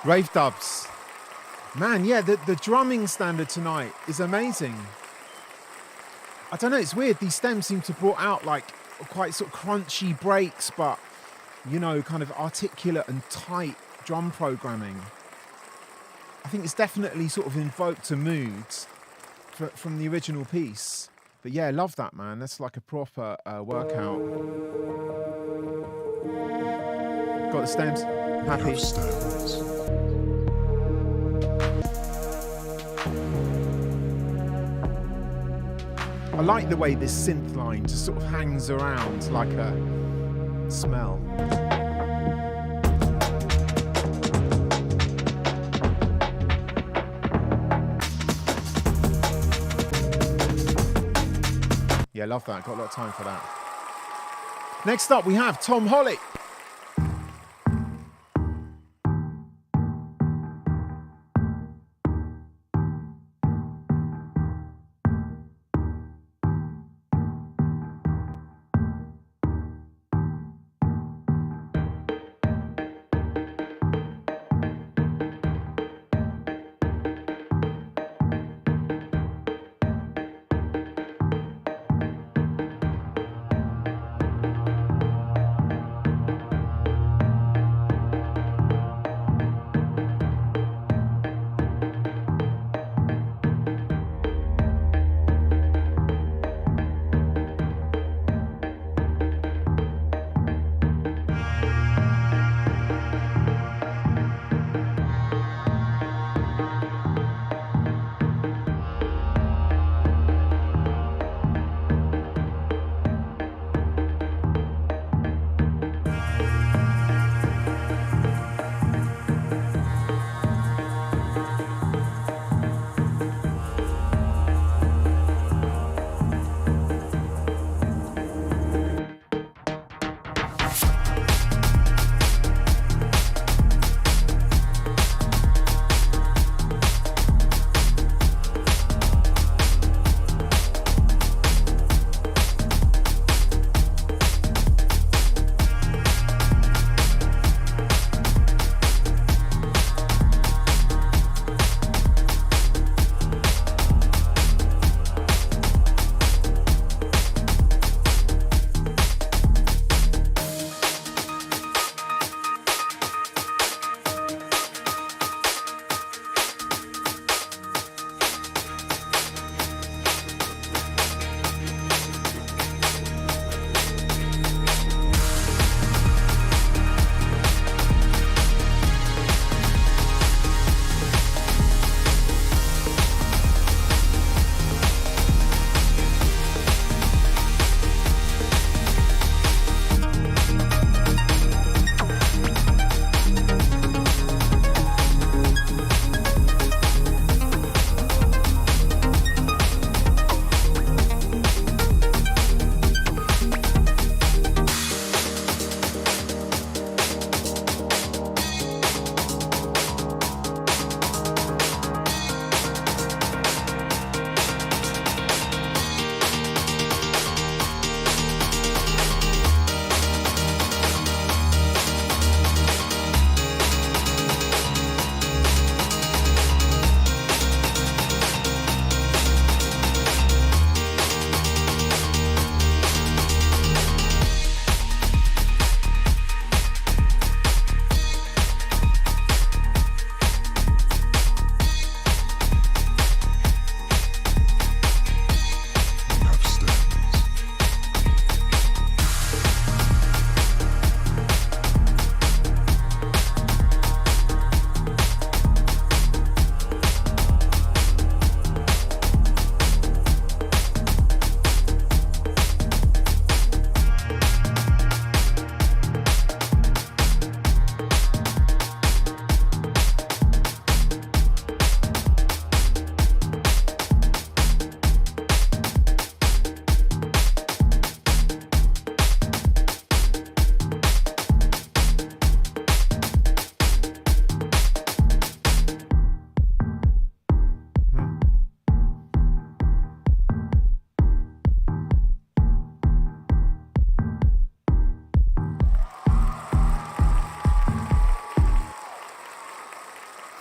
Rave dubs. Man, yeah, the drumming standard tonight is amazing. I don't know, it's weird. These stems seem to brought out like quite sort of crunchy breaks, but, you know, kind of articulate and tight drum programming. I think it's definitely sort of invoked a mood from the original piece. But yeah, love that, man. That's like a proper workout. Got the stems. We Happy. have standards. I like the way this synth line just sort of hangs around like a smell. Yeah, love that. Got a lot of time for that. Next up, we have Tom Holly.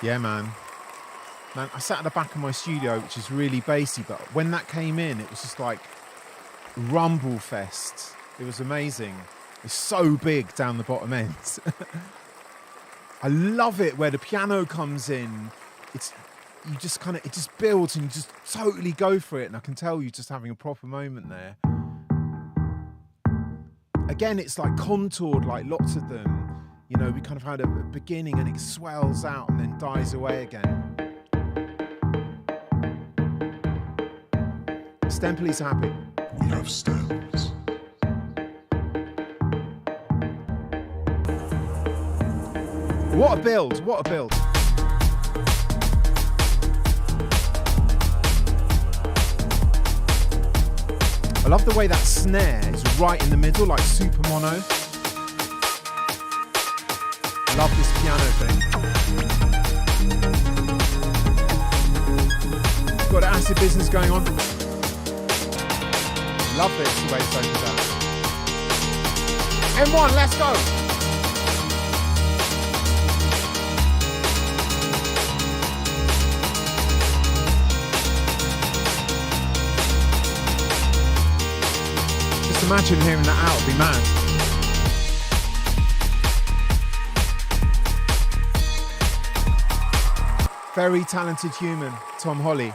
Yeah, man. Man, I sat at the back of my studio, which is really bassy, but when that came in, it was just like rumble fest. It was amazing. It's so big down the bottom end. I love it where the piano comes in. It just builds and you just totally go for it. And I can tell you just having a proper moment there. Again, it's like contoured, like lots of them. You know, we kind of had a beginning and it swells out and then dies away again. Stempley's happy. We have stems. What a build, what a build. I love the way that snare is right in the middle, like super mono. Love this piano thing. Got an acid business going on. Love this, the way it's opened out. M1, let's go! Just imagine hearing that out, it'd be mad. Very talented human, Tom Holly.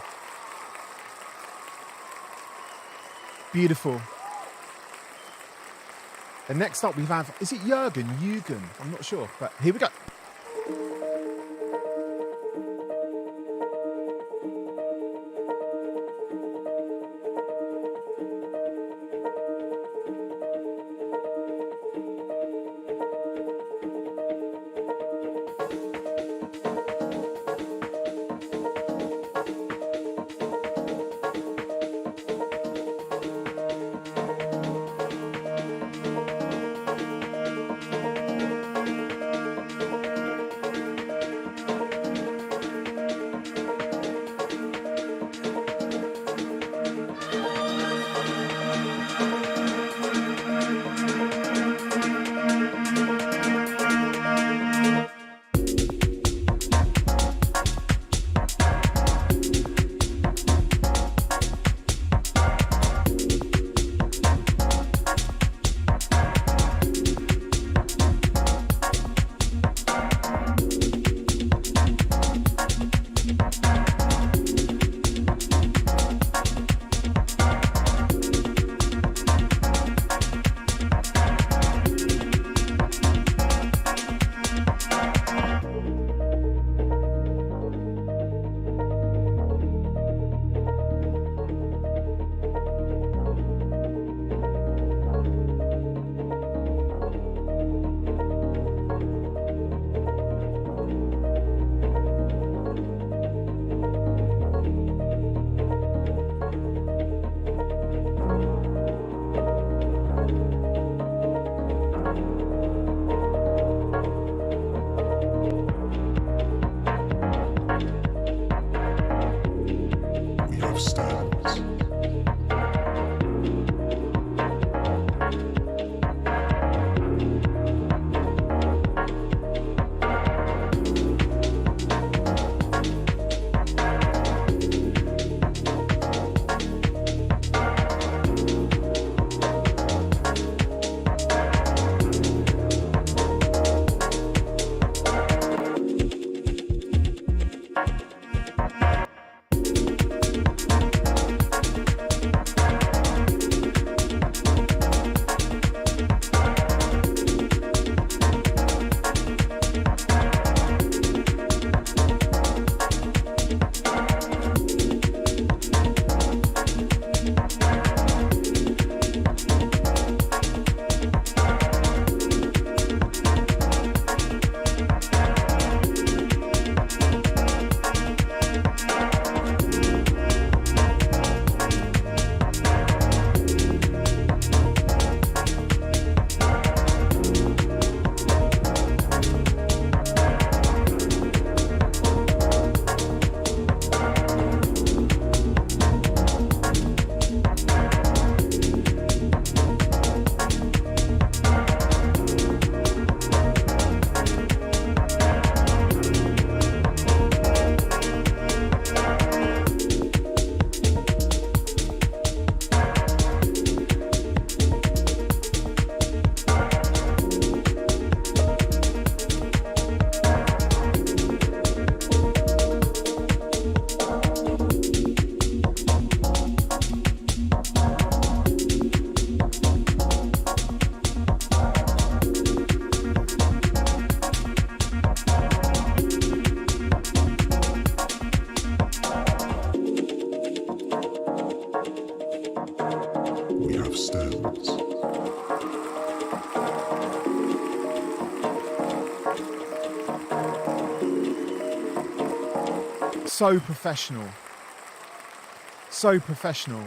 Beautiful. And next up we have, is it Jürgen? I'm not sure, but here we go. stems. So professional. So professional.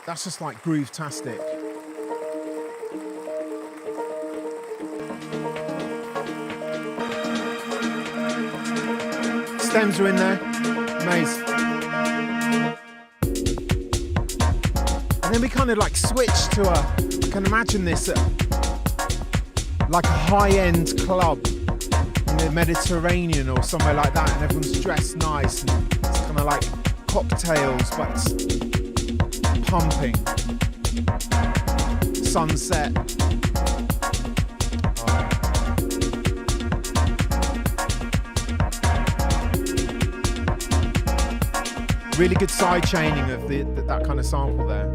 That's just like groove-tastic. Stems are in there. Amazing. And then we kind of like switch to I can imagine this at like a high-end club in the Mediterranean or somewhere like that, and everyone's dressed nice, and it's kind of like cocktails, but it's pumping. Sunset. Really good side chaining of that kind of sample there.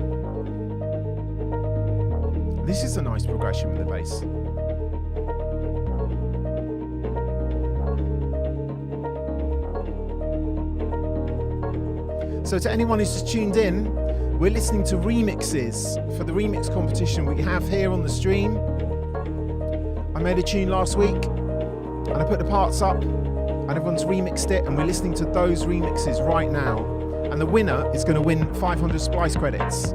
This is a nice progression with the bass. So to anyone who's just tuned in, we're listening to remixes for the remix competition we have here on the stream. I made a tune last week and I put the parts up and everyone's remixed it, and we're listening to those remixes right now. And the winner is going to win 500 Splice credits.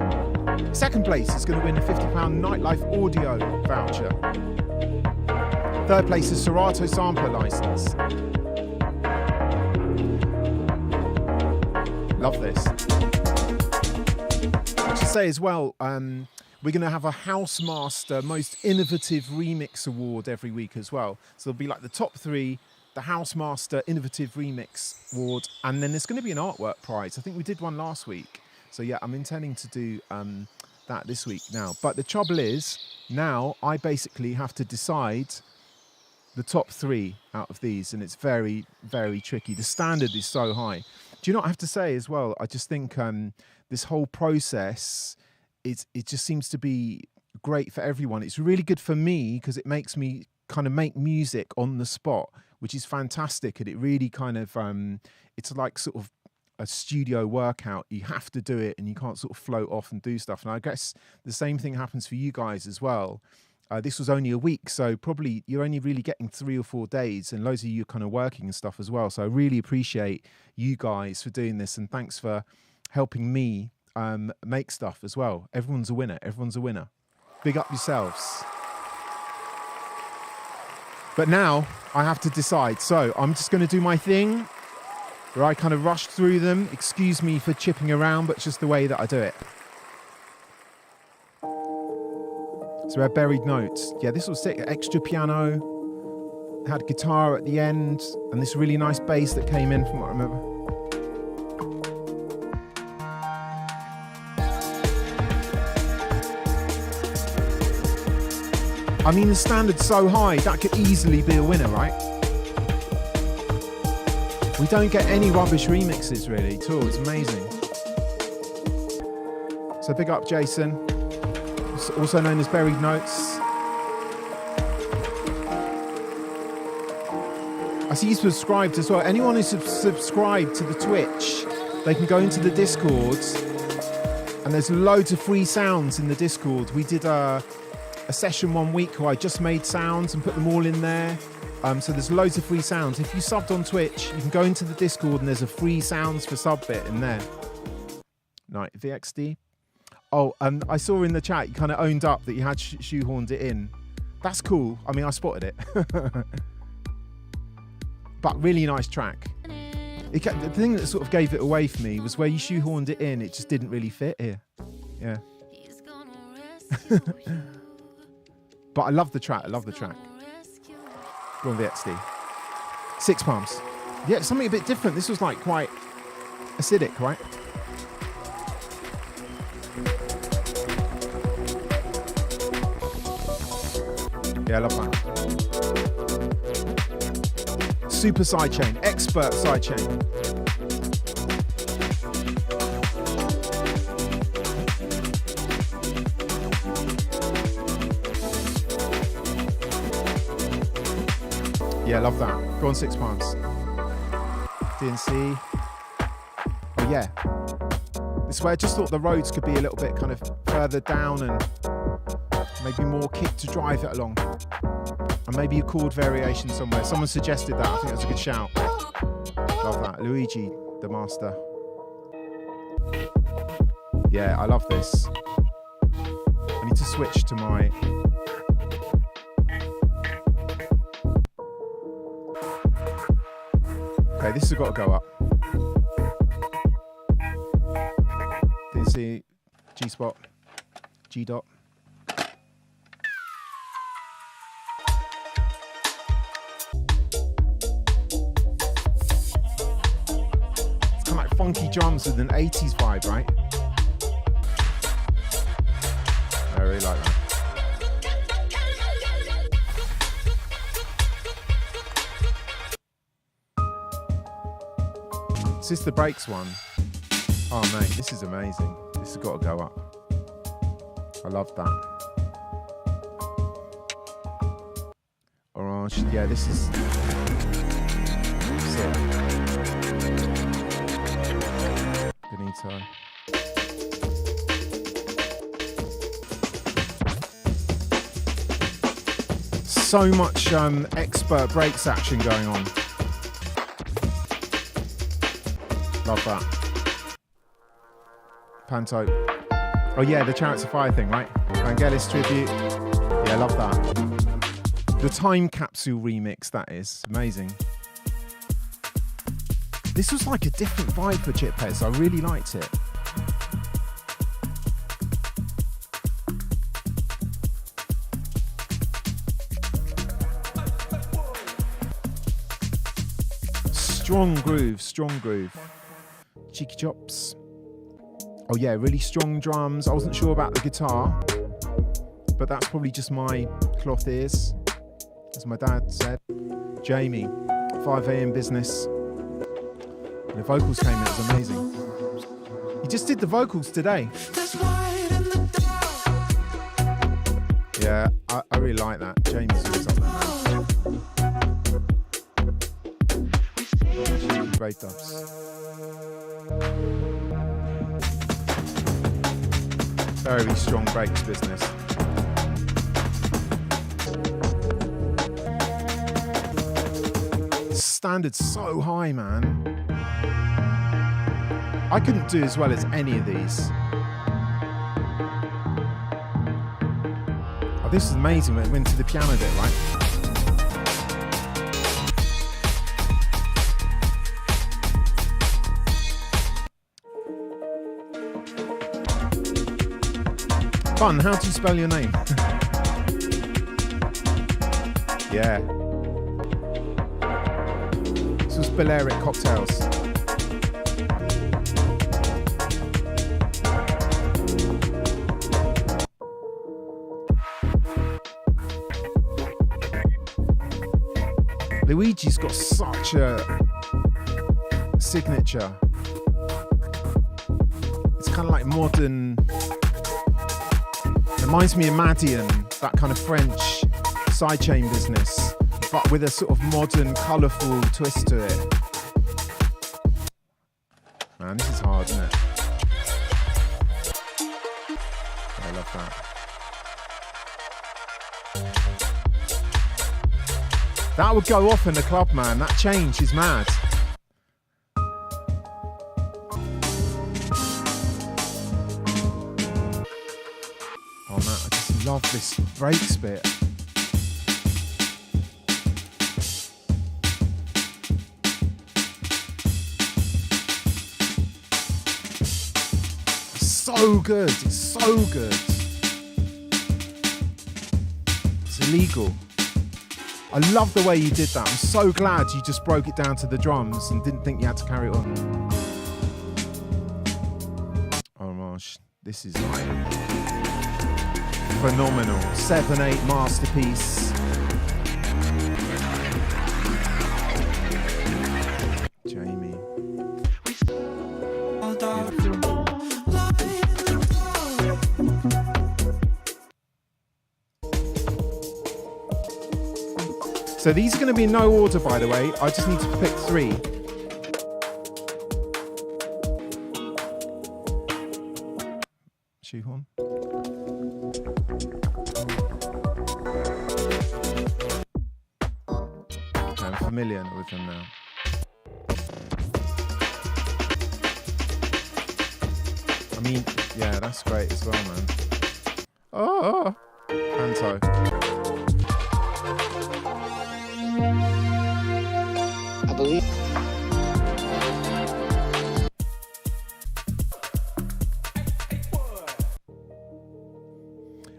Second place is going to win a £50 Nightlife audio voucher. Third place is Serato sampler license. Love this. I should say as well, we're going to have a Housemaster Most Innovative Remix Award every week as well. So there'll be like the top 3, the Housemaster Innovative Remix Award, and then there's going to be an artwork prize. I think we did one last week. So yeah, I'm intending to do that this week now. But the trouble is, now I basically have to decide the top 3 out of these, and it's very, very tricky. The standard is so high. Do you know what I have to say as well? I just think this whole process, it just seems to be great for everyone. It's really good for me because it makes me kind of make music on the spot, which is fantastic. And it really kind of, it's like sort of a studio workout. You have to do it and you can't sort of float off and do stuff. And I guess the same thing happens for you guys as well. This was only a week, so probably you're only really getting 3 or 4 days, and loads of you are kind of working and stuff as well. So I really appreciate you guys for doing this, and thanks for helping me make stuff as well. Everyone's a winner. Everyone's a winner. Big up yourselves. But now I have to decide. So I'm just going to do my thing where I kind of rushed through them. Excuse me for chipping around, but it's just the way that I do it. So we had Buried Notes. Yeah, this was sick. Extra piano. Had guitar at the end. And this really nice bass that came in from what I remember. I mean, the standard's so high, that could easily be a winner, right? We don't get any rubbish remixes, really, at all. It's amazing. So big up Jason, also known as Buried Notes. I see you subscribed as well. Anyone who's subscribed to the Twitch, they can go into the Discord, and there's loads of free sounds in the Discord. We did a session one week where I just made sounds and put them all in there. So there's loads of free sounds. If you subbed on Twitch, you can go into the Discord and there's a free sounds for sub bit in there. Right, VXD. Oh, I saw in the chat you kind of owned up that you had shoehorned it in. That's cool. I mean, I spotted it. But really nice track. The thing that sort of gave it away for me was where you shoehorned it in, it just didn't really fit here. Yeah. But I love the track. I love the track. Go on, VXD. Six Palms. Yeah, it's something a bit different. This was like quite acidic, right? Yeah, I love that. Super sidechain, expert sidechain. Yeah, love that. Go on, 6 Palms. DNC. Oh yeah. This where I just thought the Rhodes could be a little bit kind of further down and maybe more kick to drive it along. And maybe a chord variation somewhere. Someone suggested that. I think that's a good shout. Love that. Luigi, the master. Yeah, I love this. I need to switch to my... Okay, this has got to go up. Didn't see G spot, G dot. It's kind of like funky drums with an 80s vibe, right? I really like that. Is this the breaks one? Oh mate, this is amazing. This has got to go up. I love that. Orange, yeah, this is sick. Benito. So much expert breaks action going on. Love that. Panto. Oh yeah, the Chariots of Fire thing, right? Vangelis tribute. Yeah, I love that. The time capsule remix, that is amazing. This was like a different vibe for Chip Pez. I really liked it. Strong groove, strong groove. Cheeky chops. Oh yeah, really strong drums. I wasn't sure about the guitar, but that's probably just my cloth ears, as my dad said. Jamie, 5 a.m. business. And the vocals came in, it was amazing. He just did the vocals today. Yeah, I really like that. Jamie's always up there. Great dubs. Very strong breaks business. Standard's so high, man. I couldn't do as well as any of these. Oh, this is amazing when it went to the piano bit, right? Fun, how do you spell your name? Yeah. This was Balearic Cocktails. Luigi's got such a signature. It's kind of like modern. Reminds me of Madian, that kind of French sidechain business, but with a sort of modern, colourful twist to it. Man, this is hard, isn't it? I love that. That would go off in the club, man. That change is mad. Love this breaks bit. So good, it's so good. It's illegal. I love the way you did that. I'm so glad you just broke it down to the drums and didn't think you had to carry it on. Oh gosh, this is like phenomenal. 7/8 masterpiece. Jamie. So these are going to be in no order, by the way. I just need to pick 3. Okay, I'm familiar with them now. I mean, yeah, that's great as well, man. Oh, Panto. I believe.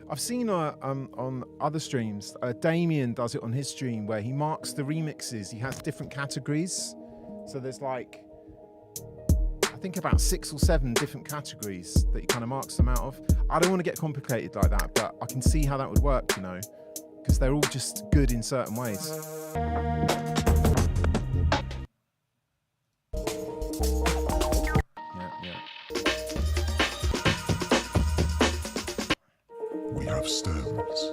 I've seen on other streams, Damien does it on his stream where he marks the remixes. He has different categories. So there's like, I think about 6 or 7 different categories that he kind of marks them out of. I don't want to get complicated like that, but I can see how that would work, you know, because they're all just good in certain ways. We have stems.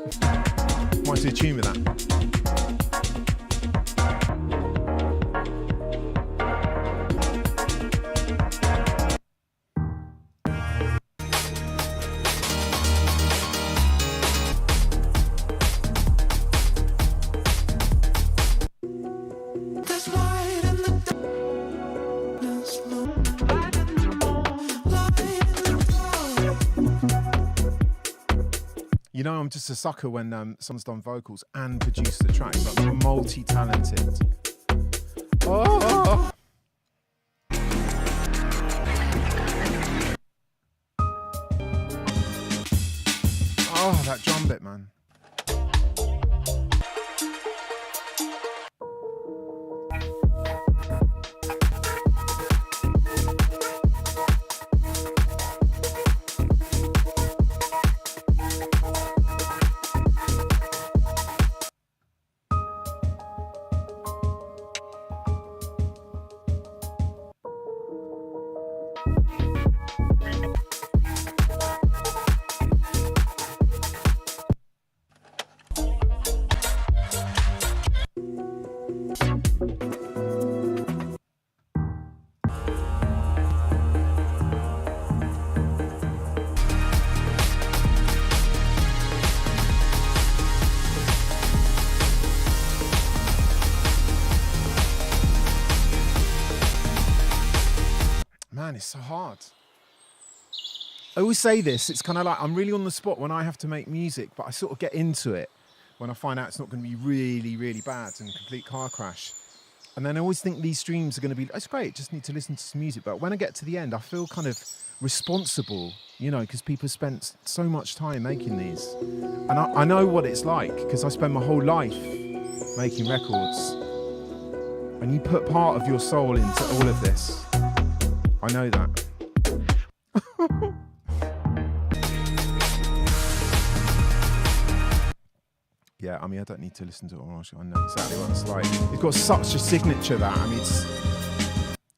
Might do a tune with that. There's light in the darkness, light in the dark. You know, I'm just a sucker when someone's done vocals and produced the tracks. Like, I'm multi-talented. Oh! Oh, that drum bit, man. Man, it's so hard. I always say this, it's kind of like I'm really on the spot when I have to make music, but I sort of get into it when I find out it's not going to be really, really bad and a complete car crash. And then I always think these streams are going to be, it's great, just need to listen to some music. But when I get to the end, I feel kind of responsible, you know, because people spent so much time making these. And I know what it's like, because I spend my whole life making records. And you put part of your soul into all of this. I know that. Yeah, I mean, I don't need to listen to it all. I know exactly what it's like. It's got such a signature that, I mean, it's,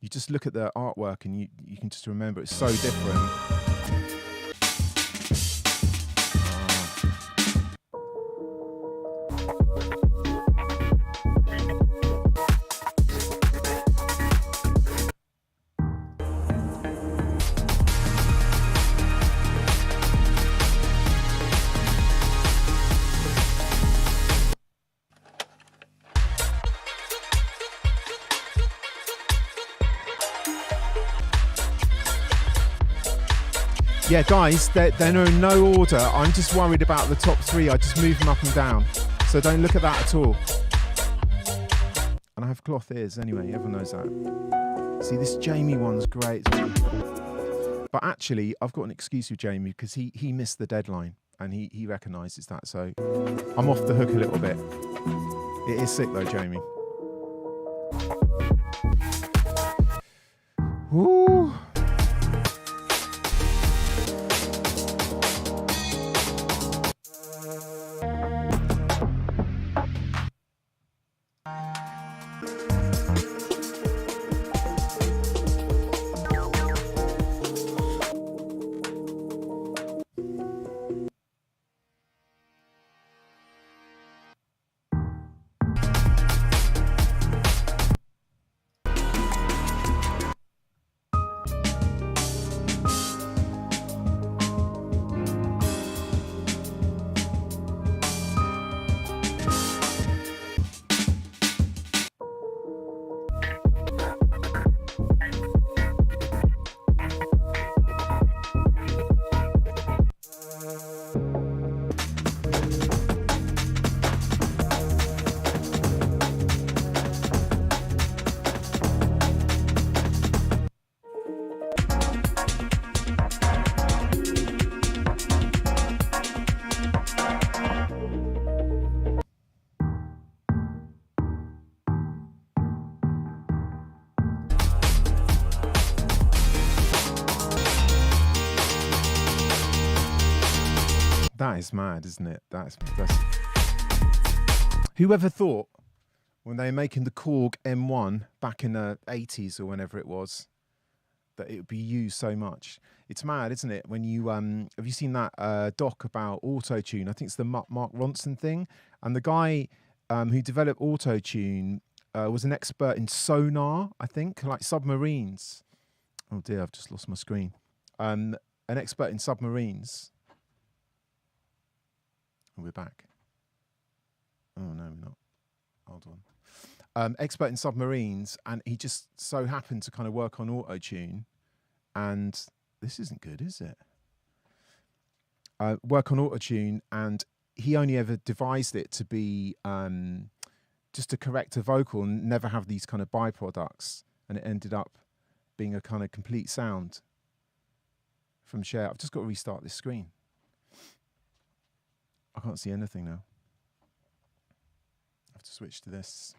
you just look at the artwork and you can just remember it's so different. Yeah, guys, they're in no order. I'm just worried about the top 3. I just move them up and down. So don't look at that at all. And I have cloth ears anyway, everyone knows that. See, this Jamie one's great. But actually, I've got an excuse with Jamie because he missed the deadline and he recognises that. So I'm off the hook a little bit. It is sick though, Jamie. Woo! That is mad, isn't it? That's whoever thought when they were making the Korg M1 back in the 80s or whenever it was that it would be used so much. It's mad, isn't it? When you have you seen that doc about auto-tune? I think it's the Mark Ronson thing, and the guy who developed auto-tune was an expert in sonar, I think, like submarines. Oh dear, I've just lost my screen. An expert in submarines. Oh, we're back. Oh no, we're not. Hold on. Expert in submarines, and he just so happened to kind of work on auto-tune, and this isn't good, is it? Work on auto-tune, and he only ever devised it to be just to correct a vocal and never have these kind of byproducts, and it ended up being a kind of complete sound from Cher. I've just got to restart this screen. I can't see anything now. I have to switch to this.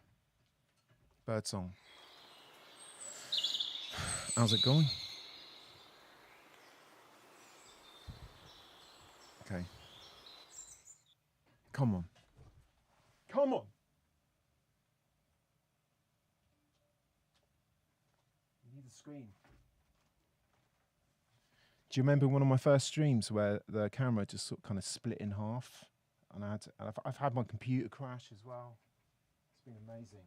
Birdsong. How's it going? Okay. Come on. Come on. You need a screen. Do you remember one of my first streams where the camera just sort of kind of split in half? And I've had my computer crash as well. It's been amazing.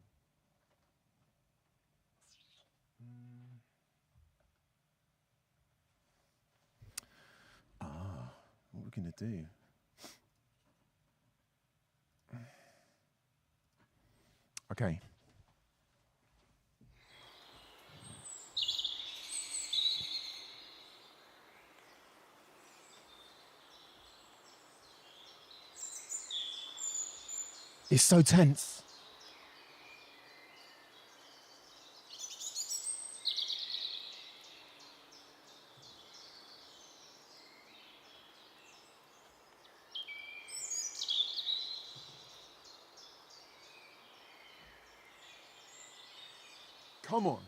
What are we going to do? Okay. It's so tense. Come on.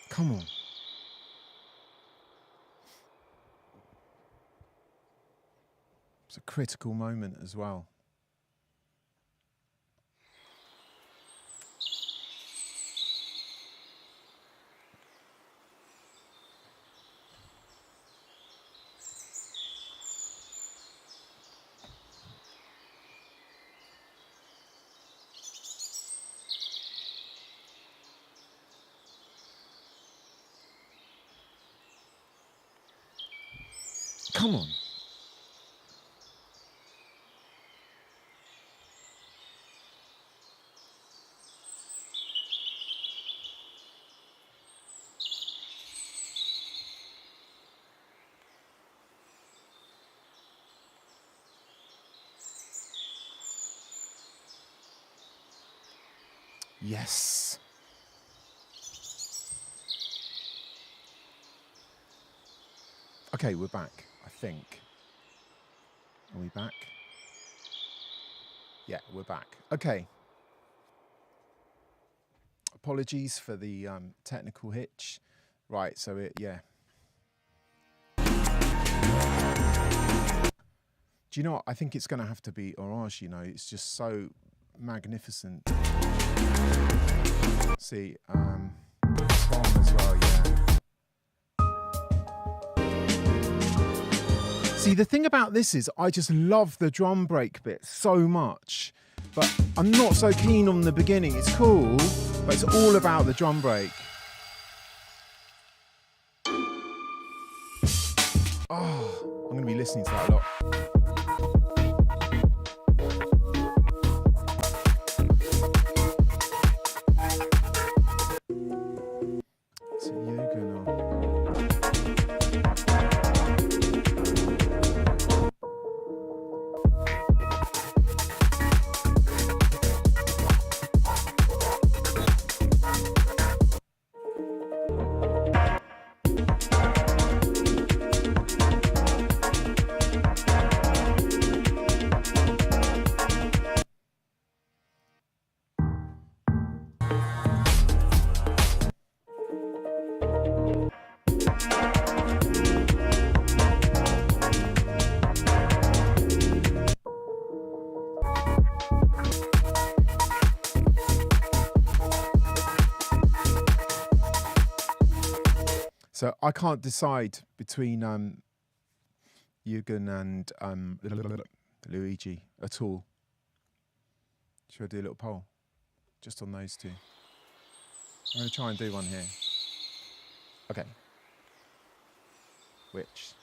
Come on. It's a critical moment as well. Come on. Yes. Okay, we're back, I think. Are we back? Yeah, we're back. Okay. Apologies for the technical hitch. Right, so yeah. Do you know what? I think it's going to have to be Orange, you know. It's just so magnificent. See, Tom as well, yeah. See, the thing about this is I just love the drum break bit so much, but I'm not so keen on the beginning. It's cool, but it's all about the drum break. Oh, I'm going to be listening to that a lot. So I can't decide between Eugen and Luigi at all. Should I do a little poll? Just on those two. I'm going to try and do one here. Okay. Which?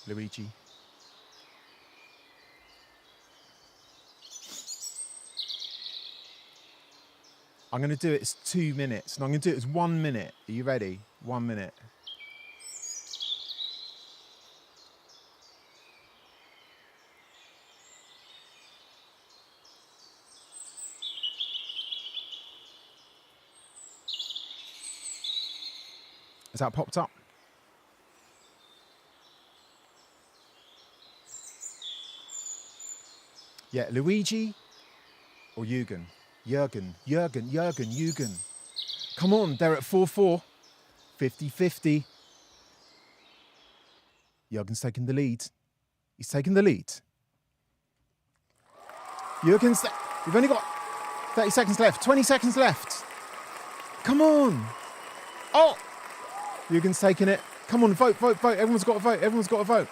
Luigi. I'm going to do it as 2 minutes, and I'm going to do it as 1 minute. Are you ready? 1 minute. Has that popped up? Yeah, Luigi or Eugen? Jürgen. Come on, they're at 4-4. 50-50. Jürgen's taking the lead. He's taking the lead. Jürgen's... You've only got 30 seconds left. 20 seconds left. Come on. Oh! Jürgen's taking it. Come on, vote. Everyone's got to vote.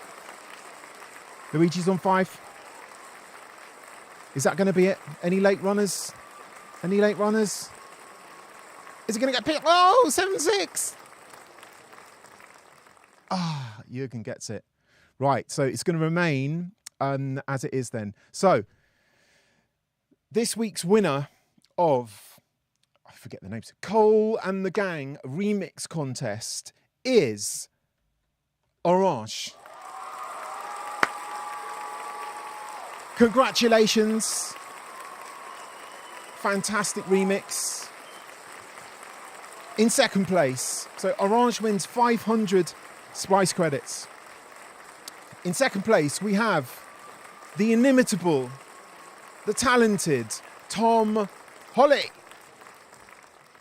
Luigi's on 5. Is that going to be it? Any late runners? Is it going to get picked? Oh, 7-6. Jürgen gets it. Right, so it's going to remain as it is then. So, this week's winner of, I forget the names, Cole and the Gang remix contest is Orange. Congratulations. Fantastic remix. In second place, so Orange wins 500 Spice credits. In second place, we have the inimitable, the talented Tom Holly.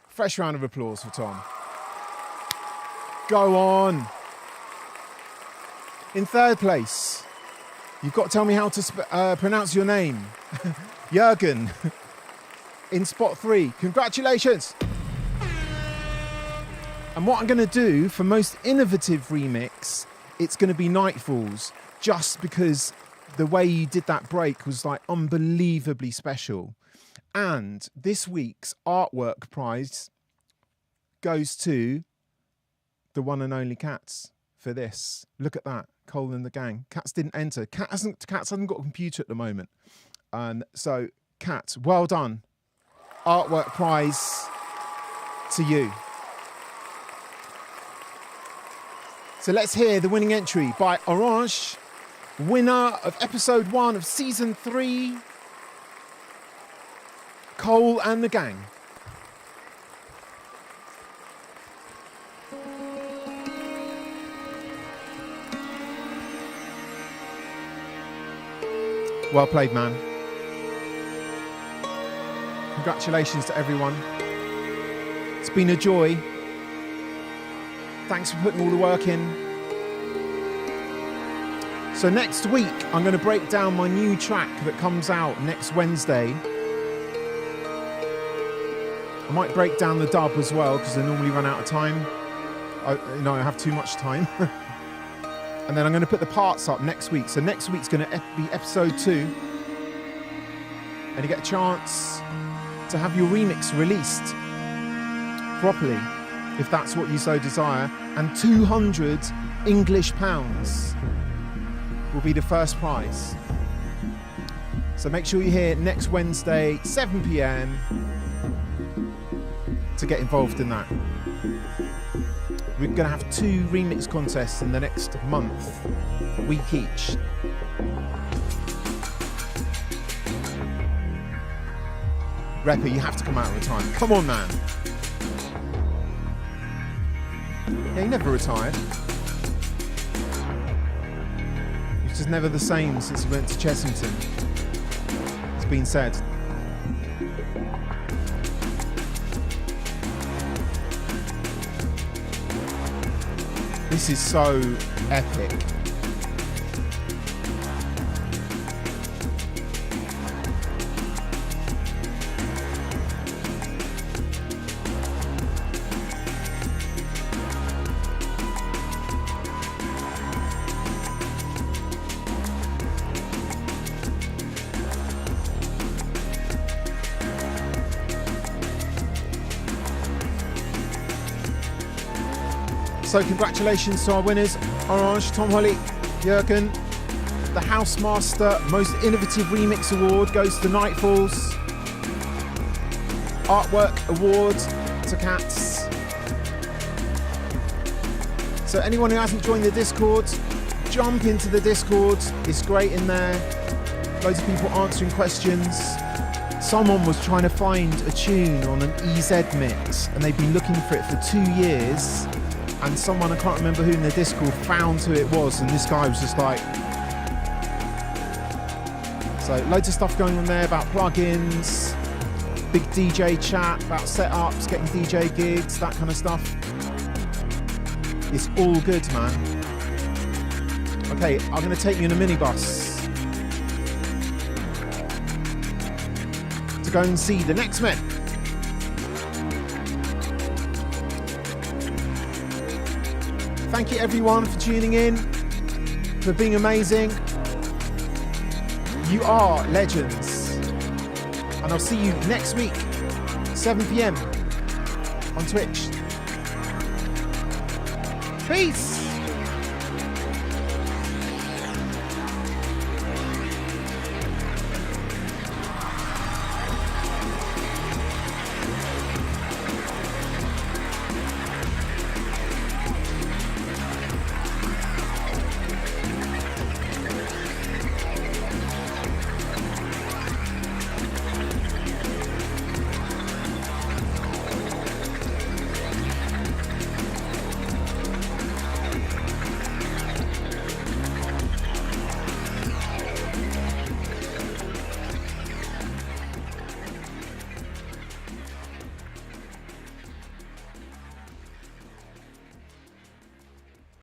Fresh round of applause for Tom. Go on. In third place, you've got to tell me how to pronounce your name. Jürgen. In spot 3. Congratulations. And what I'm going to do for most innovative remix, it's going to be Nightfalls, just because the way you did that break was like unbelievably special. And this week's artwork prize goes to the one and only Cats for this. Look at that. Cole and the Gang. Cats didn't enter. Cats hasn't got a computer at the moment. And so, Cats, well done. Artwork prize to you. So let's hear the winning entry by Orange, winner of episode 1 of season 3, Cole and the Gang. Well played, man. Congratulations to everyone. It's been a joy. Thanks for putting all the work in. So next week, I'm going to break down my new track that comes out next Wednesday. I might break down the dub as well, because I normally run out of time. I have too much time. And then I'm going to put the parts up next week. So next week's going to be episode 2. And you get a chance to have your remix released properly, if that's what you so desire. And 200 English pounds will be the first prize. So make sure you're here next Wednesday, 7 p.m. to get involved in that. We're going to have 2 remix contests in the next month, a week each. Repper, you have to come out of retirement. Come on, man. Yeah, he never retired. He's just never the same since he went to Chessington. It's been said. This is so epic. So congratulations to our winners, Orange, Tom Holly, Jürgen. The Housemaster Most Innovative Remix Award goes to Nightfalls. Artwork Award to Cats. So anyone who hasn't joined the Discord, jump into the Discord. It's great in there. Loads of people answering questions. Someone was trying to find a tune on an EZ mix and they've been looking for it for 2 years. And someone, I can't remember who in the Discord, found who it was, and this guy was just like... So loads of stuff going on there about plugins, big DJ chat about setups, getting DJ gigs, that kind of stuff. It's all good, man. Okay, I'm going to take you in a minibus to go and see the next men. Thank you everyone for tuning in, for being amazing. You are legends. And I'll see you next week, 7 PM on Twitch. Peace!